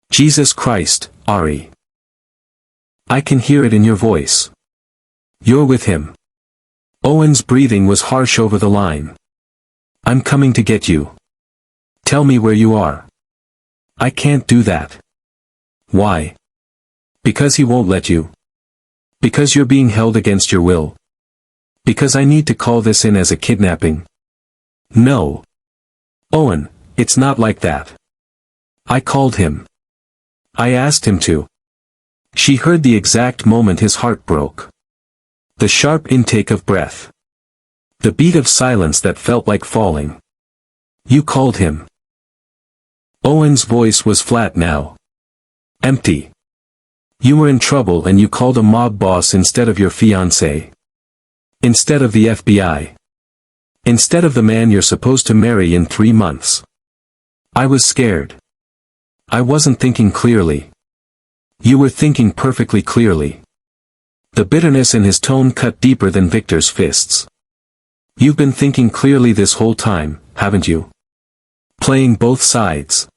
Jesus Christ, Ari. I can hear it in your voice. You're with him. Owen's breathing was harsh over the line. I'm coming to get you. Tell me where you are. I can't do that. Why? Because he won't let you. Because you're being held against your will. Because I need to call this in as a kidnapping. No. Owen, it's not like that. I called him. I asked him to. She heard the exact moment his heart broke. The sharp intake of breath. The beat of silence that felt like falling. You called him. Owen's voice was flat now. Empty. You were in trouble and you called a mob boss instead of your fiancé. Instead of the FBI. Instead of the man you're supposed to marry in 3 months. I was scared. I wasn't thinking clearly. You were thinking perfectly clearly. The bitterness in his tone cut deeper than Victor's fists. You've been thinking clearly this whole time, haven't you? Playing both sides.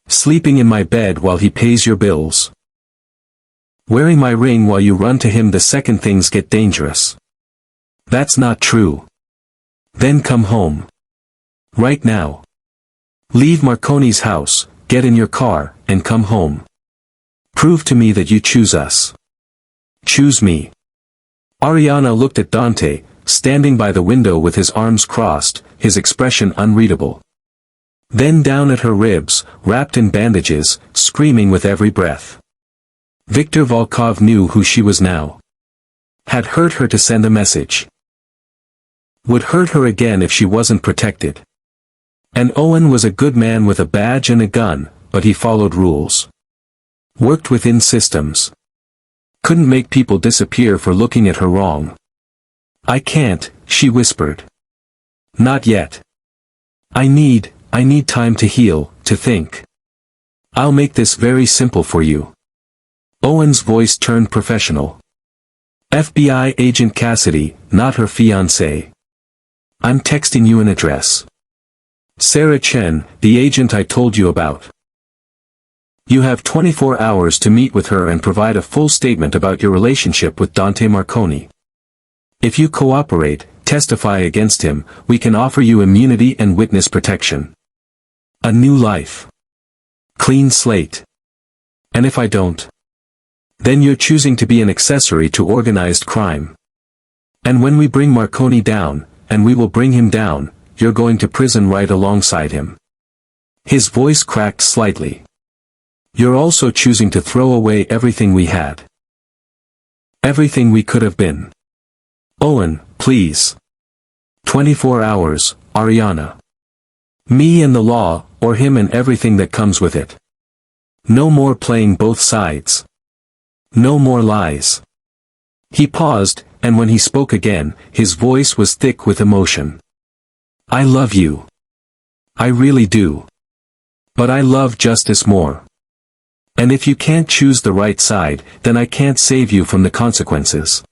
Sleeping in my bed while he pays your bills. Wearing my ring while you run to him the second things get dangerous. That's not true. Then come home. Right now. Leave Marconi's house, get in your car, and come home. Prove to me that you choose us. Choose me. Ariana looked at Dante, standing by the window with his arms crossed, his expression unreadable. Then down at her ribs, wrapped in bandages, screaming with every breath. Viktor Volkov knew who she was now. Had hurt her to send a message. Would hurt her again if she wasn't protected. And Owen was a good man with a badge and a gun, but he followed rules. Worked within systems. Couldn't make people disappear for looking at her wrong. I can't, she whispered. Not yet. I need time to heal, to think. I'll make this very simple for you. Owen's voice turned professional. FBI agent Cassidy, not her fiancé. I'm texting you an address. Sarah Chen, the agent I told you about. You have 24 hours to meet with her and provide a full statement about your relationship with Dante Marconi. If you cooperate, testify against him, we can offer you immunity and witness protection. A new life. Clean slate. And if I don't? Then you're choosing to be an accessory to organized crime. And when we bring Marconi down, and we will bring him down, you're going to prison right alongside him. His voice cracked slightly. You're also choosing to throw away everything we had. Everything we could have been. Owen, please. 24 hours, Ariana. Me and the law, or him and everything that comes with it. No more playing both sides. No more lies. He paused, and when he spoke again, his voice was thick with emotion. I love you. I really do. But I love justice more. And if you can't choose the right side, then I can't save you from the consequences.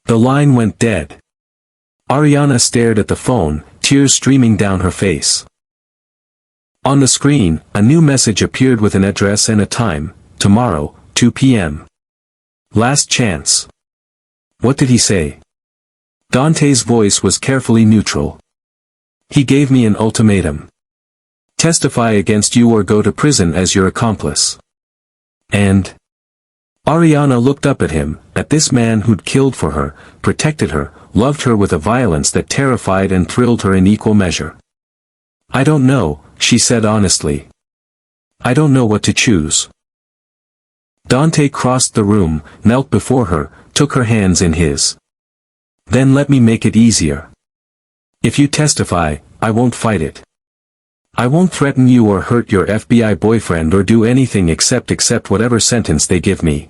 The line went dead. Ariana stared at the phone, tears streaming down her face. On the screen, a new message appeared with an address and a time, tomorrow, 2 p.m. Last chance. What did he say? Dante's voice was carefully neutral. He gave me an ultimatum. Testify against you or go to prison as your accomplice. And? Ariana looked up at him, at this man who'd killed for her, protected her, loved her with a violence that terrified and thrilled her in equal measure. I don't know, she said honestly. I don't know what to choose. Dante crossed the room, knelt before her, took her hands in his. Then let me make it easier. If you testify, I won't fight it. I won't threaten you or hurt your FBI boyfriend or do anything except accept whatever sentence they give me.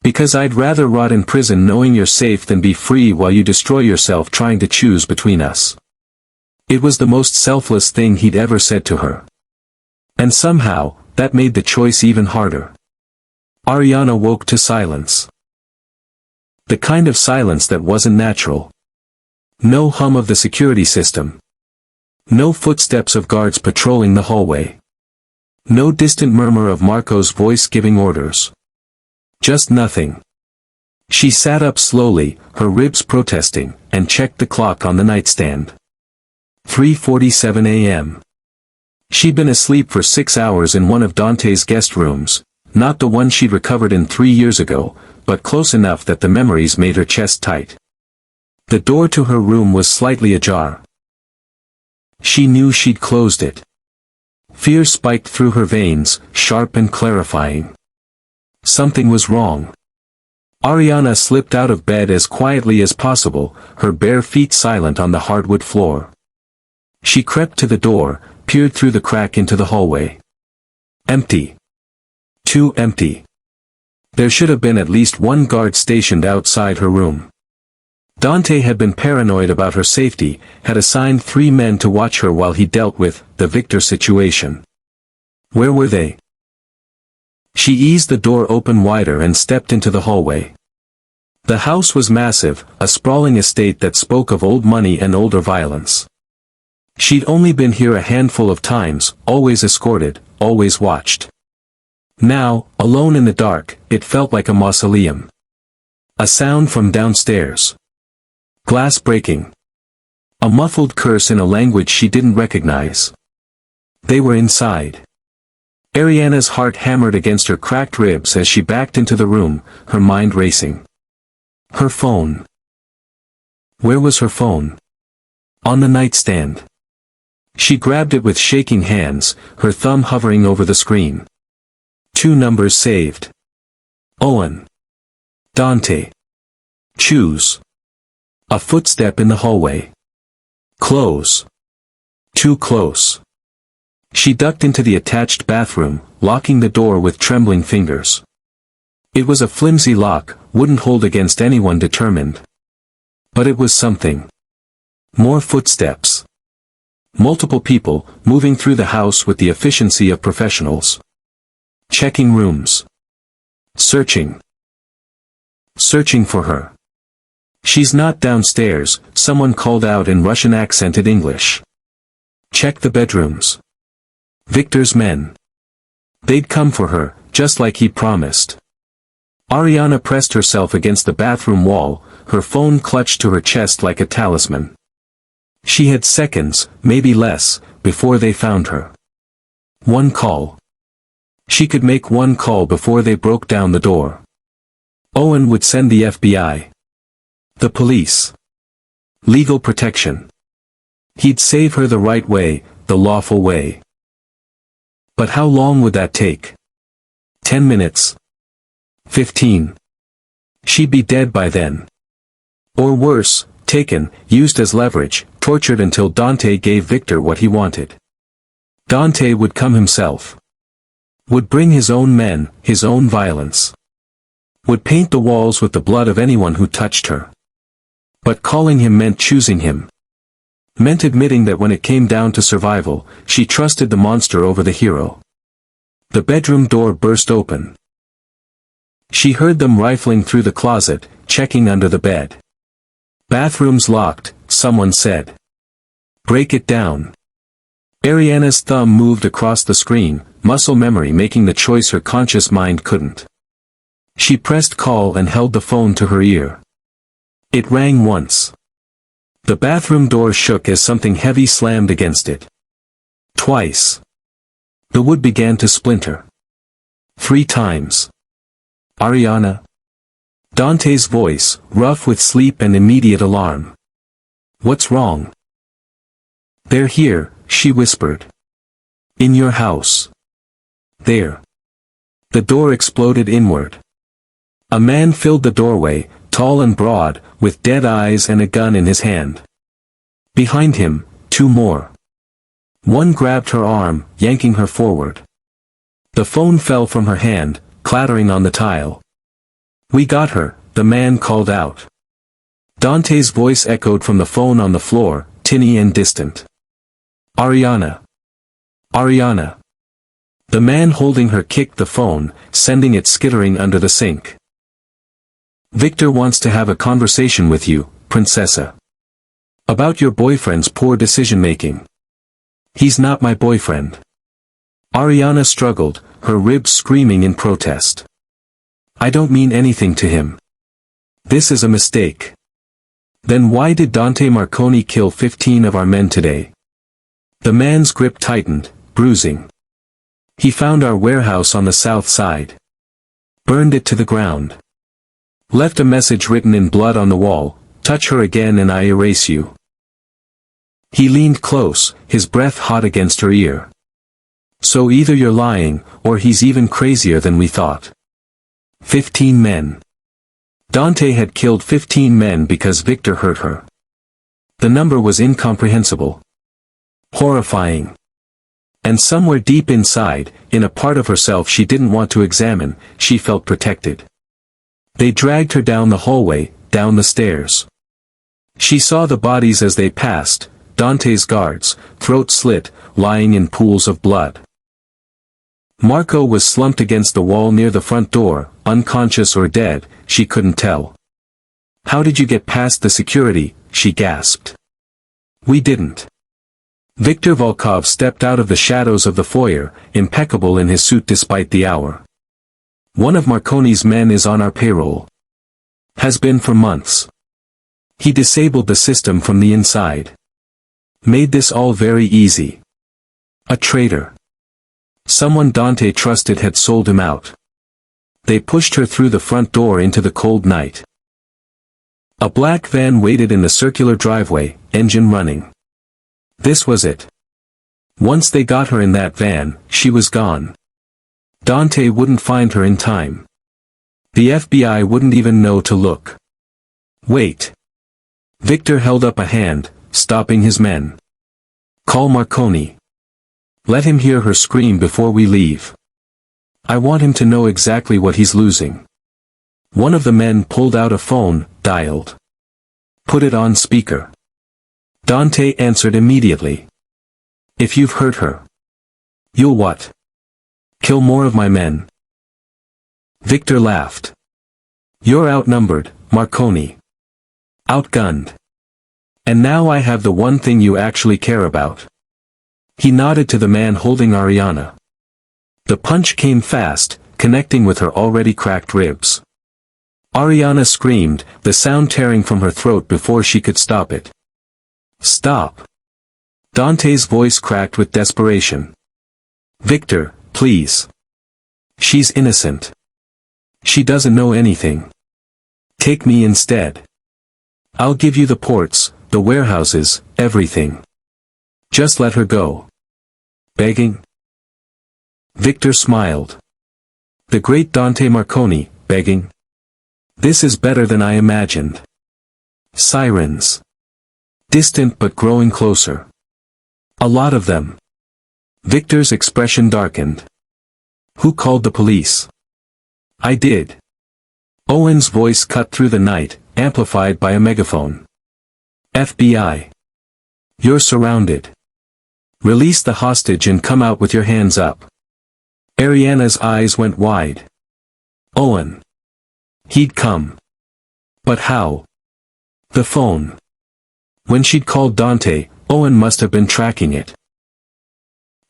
Because I'd rather rot in prison knowing you're safe than be free while you destroy yourself trying to choose between us. It was the most selfless thing he'd ever said to her. And somehow, that made the choice even harder. Ariana woke to silence. The kind of silence that wasn't natural. No hum of the security system. No footsteps of guards patrolling the hallway. No distant murmur of Marco's voice giving orders. Just nothing. She sat up slowly, her ribs protesting, and checked the clock on the nightstand. 3:47 a.m. She'd been asleep for 6 hours in one of Dante's guest rooms, not the one she'd recovered in 3 years ago, but close enough that the memories made her chest tight. The door to her room was slightly ajar. She knew she'd closed it. Fear spiked through her veins, sharp and clarifying. Something was wrong. Ariana slipped out of bed as quietly as possible, her bare feet silent on the hardwood floor. She crept to the door, peered through the crack into the hallway. Empty. Too empty. There should have been at least one guard stationed outside her room. Dante had been paranoid about her safety, had assigned 3 men to watch her while he dealt with the Victor situation. Where were they? She eased the door open wider and stepped into the hallway. The house was massive, a sprawling estate that spoke of old money and older violence. She'd only been here a handful of times, always escorted, always watched. Now, alone in the dark, it felt like a mausoleum. A sound from downstairs. Glass breaking. A muffled curse in a language she didn't recognize. They were inside. Ariana's heart hammered against her cracked ribs as she backed into the room, her mind racing. Her phone. Where was her phone? On the nightstand. She grabbed it with shaking hands, her thumb hovering over the screen. 2 numbers saved. Owen. Dante. Choose. A footstep in the hallway. Close. Too close. She ducked into the attached bathroom, locking the door with trembling fingers. It was a flimsy lock, wouldn't hold against anyone determined. But it was something. More footsteps. Multiple people, moving through the house with the efficiency of professionals. Checking rooms. Searching. Searching for her. She's not downstairs, someone called out in Russian accented English. Check the bedrooms. Victor's men. They'd come for her, just like he promised. Ariana pressed herself against the bathroom wall, her phone clutched to her chest like a talisman. She had seconds, maybe less, before they found her. One call. She could make one call before they broke down the door. Owen would send the FBI. The police. Legal protection. He'd save her the right way, the lawful way. But how long would that take? 10 minutes? 15. She'd be dead by then. Or worse, taken, used as leverage, tortured until Dante gave Victor what he wanted. Dante would come himself. Would bring his own men, his own violence. Would paint the walls with the blood of anyone who touched her. But calling him meant choosing him. Meant admitting that when it came down to survival, she trusted the monster over the hero. The bedroom door burst open. She heard them rifling through the closet, checking under the bed. Bathrooms locked, someone said. Break it down. Ariana's thumb moved across the screen, muscle memory making the choice her conscious mind couldn't. She pressed call and held the phone to her ear. It rang once. The bathroom door shook as something heavy slammed against it. Twice. The wood began to splinter. 3 times. Ariana? Dante's voice, rough with sleep and immediate alarm. What's wrong? They're here, she whispered. In your house. There. The door exploded inward. A man filled the doorway, tall and broad, with dead eyes and a gun in his hand. Behind him, 2 more. One grabbed her arm, yanking her forward. The phone fell from her hand, clattering on the tile. We got her, the man called out. Dante's voice echoed from the phone on the floor, tinny and distant. Ariana. Ariana. The man holding her kicked the phone, sending it skittering under the sink. Victor wants to have a conversation with you, Princessa. About your boyfriend's poor decision-making. He's not my boyfriend. Ariana struggled, her ribs screaming in protest. I don't mean anything to him. This is a mistake. Then why did Dante Marconi kill 15 of our men today? The man's grip tightened, bruising. He found our warehouse on the south side. Burned it to the ground. Left a message written in blood on the wall, "Touch her again and I erase you." He leaned close, his breath hot against her ear. "So either you're lying, or he's even crazier than we thought." 15 men. Dante had killed 15 men because Victor hurt her. The number was incomprehensible. Horrifying. And somewhere deep inside, in a part of herself she didn't want to examine, she felt protected. They dragged her down the hallway, down the stairs. She saw the bodies as they passed, Dante's guards, throat slit, lying in pools of blood. Marco was slumped against the wall near the front door, unconscious or dead, she couldn't tell. "How did you get past the security?" she gasped. "We didn't." Viktor Volkov stepped out of the shadows of the foyer, impeccable in his suit despite the hour. "One of Marconi's men is on our payroll. Has been for months. He disabled the system from the inside. Made this all very easy. A traitor. Someone Dante trusted had sold him out." They pushed her through the front door into the cold night. A black van waited in the circular driveway, engine running. This was it. Once they got her in that van, she was gone. Dante wouldn't find her in time. The FBI wouldn't even know to look. "Wait." Victor held up a hand, stopping his men. "Call Marconi. Let him hear her scream before we leave. I want him to know exactly what he's losing." One of the men pulled out a phone, dialed. "Put it on speaker." Dante answered immediately. "If you've hurt her, you'll what? Kill more of my men?" Victor laughed. "You're outnumbered, Marconi. Outgunned. And now I have the one thing you actually care about." He nodded to the man holding Ariana. The punch came fast, connecting with her already cracked ribs. Ariana screamed, the sound tearing from her throat before she could stop it. "Stop." Dante's voice cracked with desperation. "Victor, please. She's innocent. She doesn't know anything. Take me instead. I'll give you the ports, the warehouses, everything. Just let her go." "Begging?" Victor smiled. "The great Dante Marconi, begging? This is better than I imagined." Sirens. Distant but growing closer. A lot of them. Victor's expression darkened. "Who called the police?" "I did." Owen's voice cut through the night, amplified by a megaphone. "FBI. You're surrounded. Release the hostage and come out with your hands up." Ariana's eyes went wide. Owen. He'd come. But how? The phone. When she'd called Dante, Owen must have been tracking it.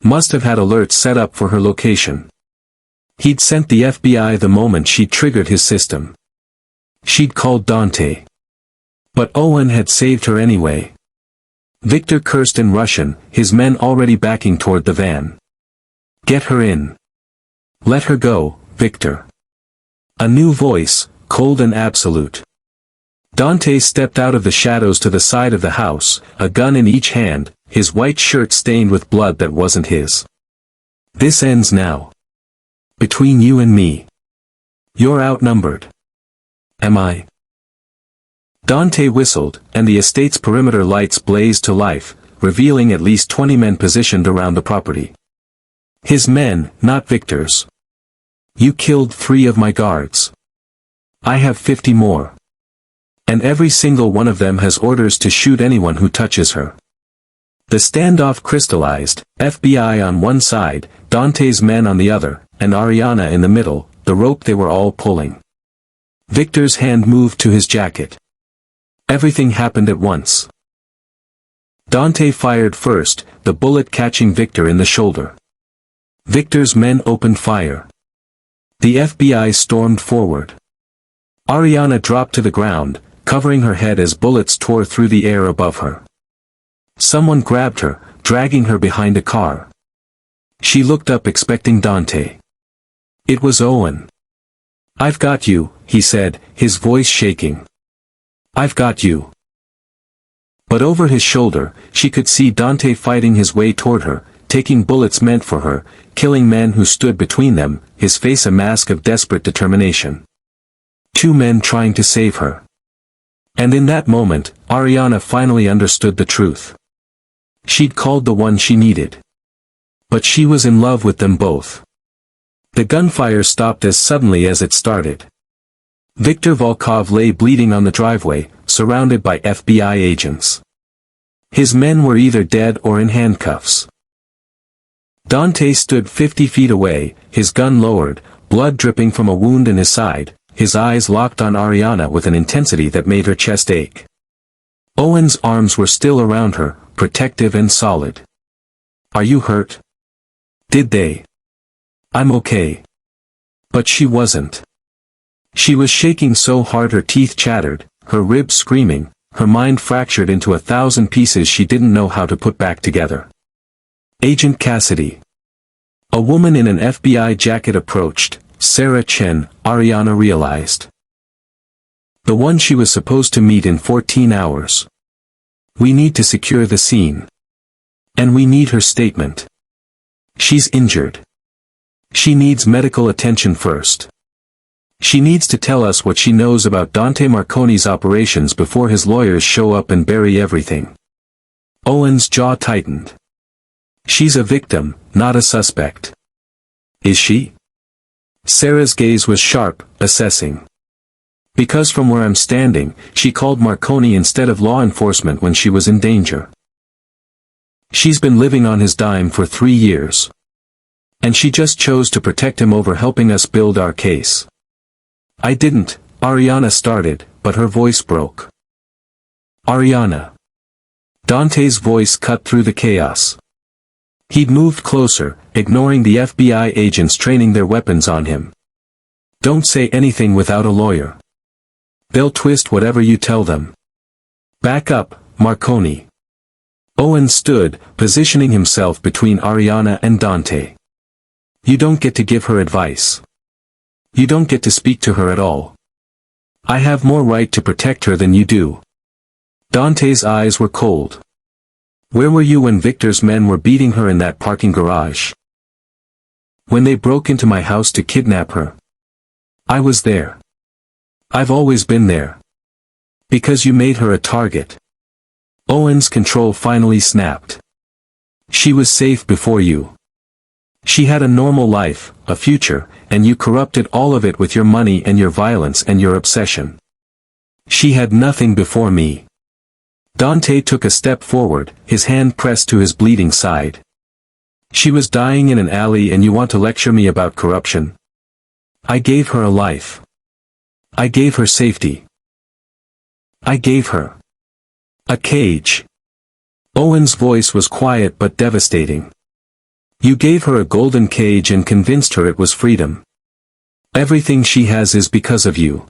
Must have had alerts set up for her location. He'd sent the FBI the moment she'd triggered his system. She'd called Dante. But Owen had saved her anyway. Victor cursed in Russian, his men already backing toward the van. "Get her in. Let her go, Victor." A new voice, cold and absolute. Dante stepped out of the shadows to the side of the house, a gun in each hand, his white shirt stained with blood that wasn't his. "This ends now. Between you and me. You're outnumbered." "Am I?" Dante whistled, and the estate's perimeter lights blazed to life, revealing at least 20 men positioned around the property. His men, not Victor's. "You killed 3 of my guards. I have 50 more. And every single one of them has orders to shoot anyone who touches her." The standoff crystallized, FBI on one side, Dante's men on the other, and Ariana in the middle, the rope they were all pulling. Victor's hand moved to his jacket. Everything happened at once. Dante fired first, the bullet catching Victor in the shoulder. Victor's men opened fire. The FBI stormed forward. Ariana dropped to the ground, covering her head as bullets tore through the air above her. Someone grabbed her, dragging her behind a car. She looked up expecting Dante. It was Owen. "I've got you," he said, his voice shaking. "I've got you." But over his shoulder, she could see Dante fighting his way toward her, taking bullets meant for her, killing men who stood between them, his face a mask of desperate determination. Two men trying to save her. And in that moment, Ariana finally understood the truth. She'd called the one she needed. But she was in love with them both. The gunfire stopped as suddenly as it started. Viktor Volkov lay bleeding on the driveway, surrounded by FBI agents. His men were either dead or in handcuffs. Dante stood 50 feet away, his gun lowered, blood dripping from a wound in his side, his eyes locked on Ariana with an intensity that made her chest ache. Owen's arms were still around her, protective and solid. "Are you hurt? Did they?" "I'm okay." But she wasn't. She was shaking so hard her teeth chattered, her ribs screaming, her mind fractured into 1,000 pieces she didn't know how to put back together. "Agent Cassidy." A woman in an FBI jacket approached. Sarah Chen, Ariana realized. The one she was supposed to meet in 14 hours. "We need to secure the scene. And we need her statement. She's injured. She needs medical attention first. She needs to tell us what she knows about Dante Marconi's operations before his lawyers show up and bury everything." Owen's jaw tightened. "She's a victim, not a suspect." "Is she?" Sarah's gaze was sharp, assessing. "Because from where I'm standing, she called Marconi instead of law enforcement when she was in danger. She's been living on his dime for 3 years. And she just chose to protect him over helping us build our case." "I didn't," Ariana started, but her voice broke. "Ariana." Dante's voice cut through the chaos. He'd moved closer, ignoring the FBI agents training their weapons on him. "Don't say anything without a lawyer. They'll twist whatever you tell them. Back up, Marconi." Owen stood, positioning himself between Ariana and Dante. "You don't get to give her advice. You don't get to speak to her at all. I have more right to protect her than you do." Dante's eyes were cold. "Where were you when Victor's men were beating her in that parking garage? When they broke into my house to kidnap her? I was there. I've always been there. Because you made her a target." Owen's control finally snapped. "She was safe before you. She had a normal life, a future, and you corrupted all of it with your money and your violence and your obsession. She had nothing before me." Dante took a step forward, his hand pressed to his bleeding side. "She was dying in an alley and you want to lecture me about corruption? I gave her a life. I gave her safety. I gave her a cage." Owen's voice was quiet but devastating. "You gave her a golden cage and convinced her it was freedom. Everything she has is because of you.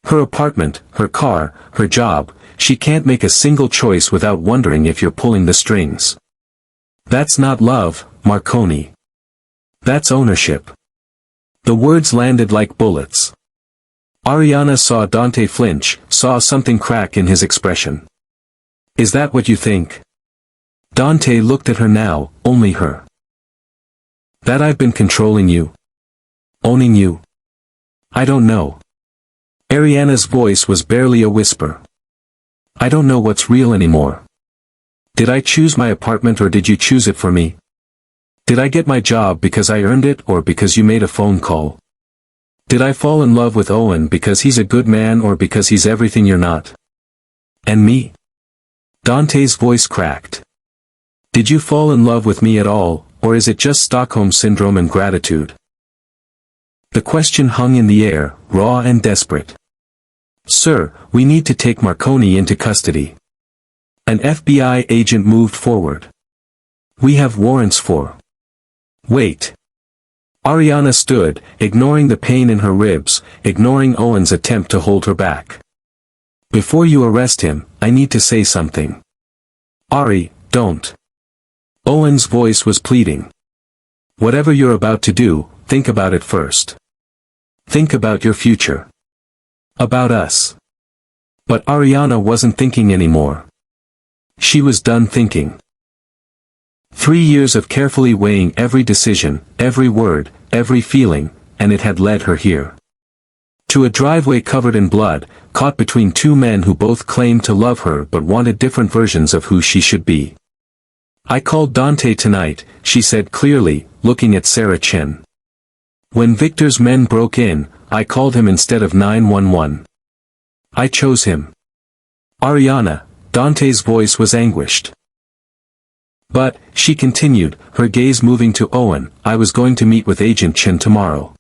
Her apartment, her car, her job, she can't make a single choice without wondering if you're pulling the strings. That's not love, Marconi. That's ownership." The words landed like bullets. Ariana saw Dante flinch, saw something crack in his expression. "Is that what you think?" Dante looked at her now, only her. "That I've been controlling you? Owning you? I don't know." Ariana's voice was barely a whisper. "I don't know what's real anymore. Did I choose my apartment or did you choose it for me? Did I get my job because I earned it or because you made a phone call? Did I fall in love with Owen because he's a good man or because he's everything you're not? And me?" Dante's voice cracked. "Did you fall in love with me at all, or is it just Stockholm Syndrome and gratitude?" The question hung in the air, raw and desperate. "Sir, we need to take Marconi into custody." An FBI agent moved forward. "We have warrants for." "Wait." Ariana stood, ignoring the pain in her ribs, ignoring Owen's attempt to hold her back. "Before you arrest him, I need to say something." "Ari, don't." Owen's voice was pleading. Whatever you're about to do, think about it first. Think about your future. About us. But Ariana wasn't thinking anymore. She was done thinking. 3 years of carefully weighing every decision, every word, every feeling, and it had led her here. To a driveway covered in blood, caught between two men who both claimed to love her but wanted different versions of who she should be. I called Dante tonight, she said clearly, looking at Sarah Chen. When Victor's men broke in, I called him instead of 911. I chose him. Ariana, Dante's voice was anguished. But, she continued, her gaze moving to Owen, I was going to meet with Agent Chen tomorrow.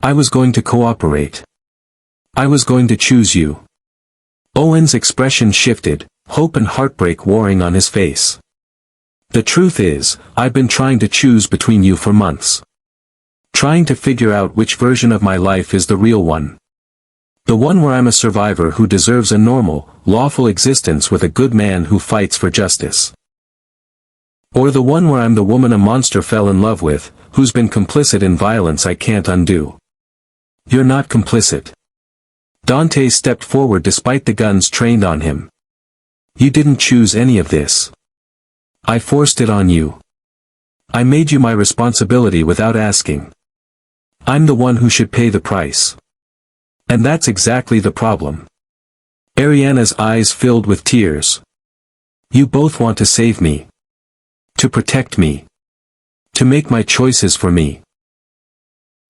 I was going to cooperate. I was going to choose you. Owen's expression shifted, hope and heartbreak warring on his face. The truth is, I've been trying to choose between you for months. Trying to figure out which version of my life is the real one. The one where I'm a survivor who deserves a normal, lawful existence with a good man who fights for justice. Or the one where I'm the woman a monster fell in love with, who's been complicit in violence I can't undo. You're not complicit. Dante stepped forward despite the guns trained on him. You didn't choose any of this. I forced it on you. I made you my responsibility without asking. I'm the one who should pay the price. And that's exactly the problem. Ariana's eyes filled with tears. You both want to save me. To protect me. To make my choices for me.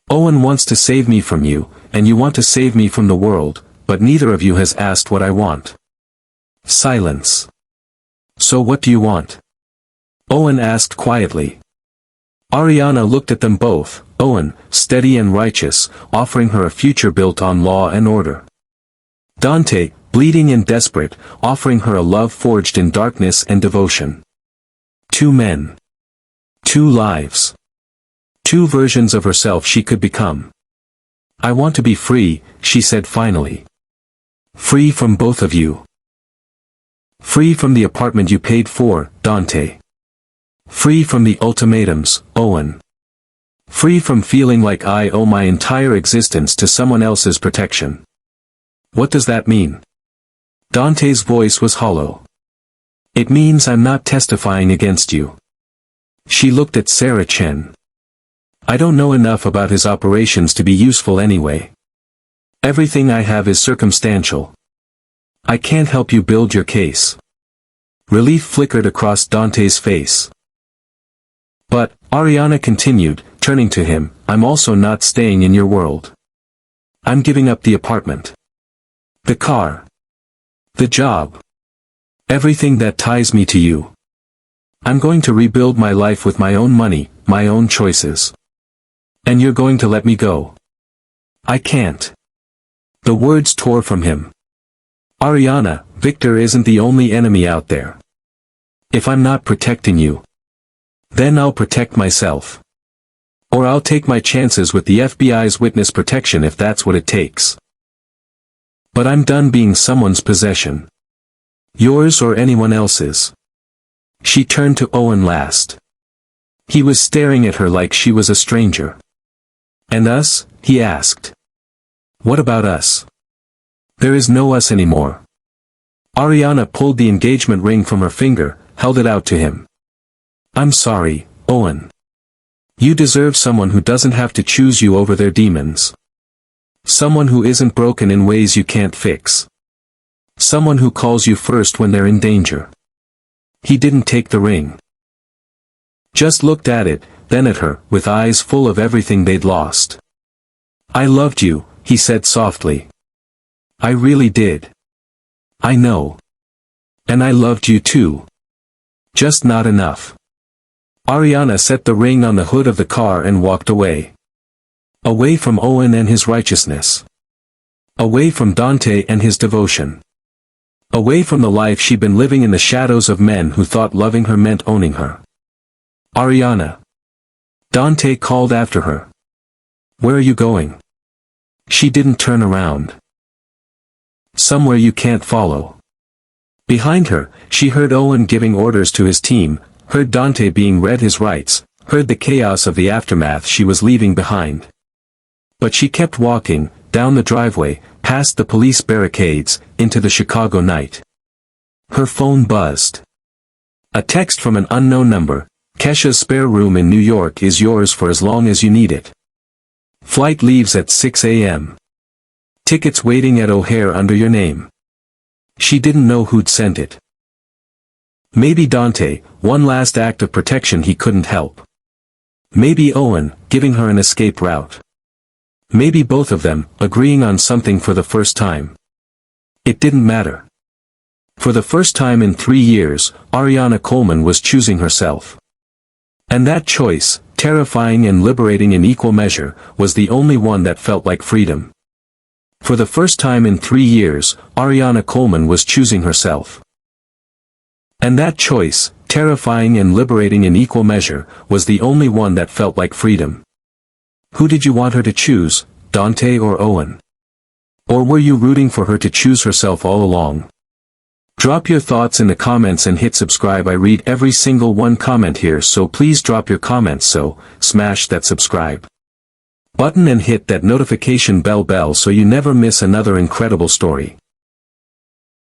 Owen wants to save me from you, and you want to save me from the world, but neither of you has asked what I want. Silence. So what do you want? Owen asked quietly. Ariana looked at them both, Owen, steady and righteous, offering her a future built on law and order. Dante, bleeding and desperate, offering her a love forged in darkness and devotion. 2 men. 2 lives. 2 versions of herself she could become. I want to be free, she said finally. Free from both of you. Free from the apartment you paid for, Dante. Free from the ultimatums, Owen. Free from feeling like I owe my entire existence to someone else's protection. What does that mean? Dante's voice was hollow. It means I'm not testifying against you. She looked at Sarah Chen. I don't know enough about his operations to be useful anyway. Everything I have is circumstantial. I can't help you build your case. Relief flickered across Dante's face. But, Ariana continued, turning to him, I'm also not staying in your world. I'm giving up the apartment. The car. The job. Everything that ties me to you. I'm going to rebuild my life with my own money, my own choices. And you're going to let me go. I can't. The words tore from him. Ariana, Victor isn't the only enemy out there. If I'm not protecting you, then I'll protect myself. Or I'll take my chances with the FBI's witness protection if that's what it takes. But I'm done being someone's possession. Yours or anyone else's. She turned to Owen last. He was staring at her like she was a stranger. And us? He asked. What about us? There is no us anymore. Ariana pulled the engagement ring from her finger, held it out to him. I'm sorry, Owen. You deserve someone who doesn't have to choose you over their demons. Someone who isn't broken in ways you can't fix. Someone who calls you first when they're in danger. He didn't take the ring. Just looked at it, then at her, with eyes full of everything they'd lost. I loved you, he said softly. I really did. I know. And I loved you too. Just not enough. Ariana set the ring on the hood of the car and walked away. Away from Owen and his righteousness. Away from Dante and his devotion. Away from the life she'd been living in the shadows of men who thought loving her meant owning her. Ariana. Dante called after her. Where are you going? She didn't turn around. Somewhere you can't follow. Behind her, she heard Owen giving orders to his team, heard Dante being read his rights, heard the chaos of the aftermath she was leaving behind. But she kept walking, down the driveway, past the police barricades, into the Chicago night. Her phone buzzed. A text from an unknown number: Kesha's spare room in New York is yours for as long as you need it. Flight leaves at 6 a.m. Tickets waiting at O'Hare under your name. She didn't know who'd sent it. Maybe Dante, one last act of protection he couldn't help. Maybe Owen, giving her an escape route. Maybe both of them, agreeing on something for the first time. It didn't matter. For the first time in 3 years, Ariana Coleman was choosing herself. And that choice, terrifying and liberating in equal measure, was the only one that felt like freedom. For the first time in 3 years, Ariana Coleman was choosing herself. And that choice, terrifying and liberating in equal measure, was the only one that felt like freedom. Who did you want her to choose, Dante or Owen? Or were you rooting for her to choose herself all along? Drop your thoughts in the comments and hit subscribe. I read every single one comment here, so please drop your comments. So, smash that subscribe button and hit that notification bell so you never miss another incredible story.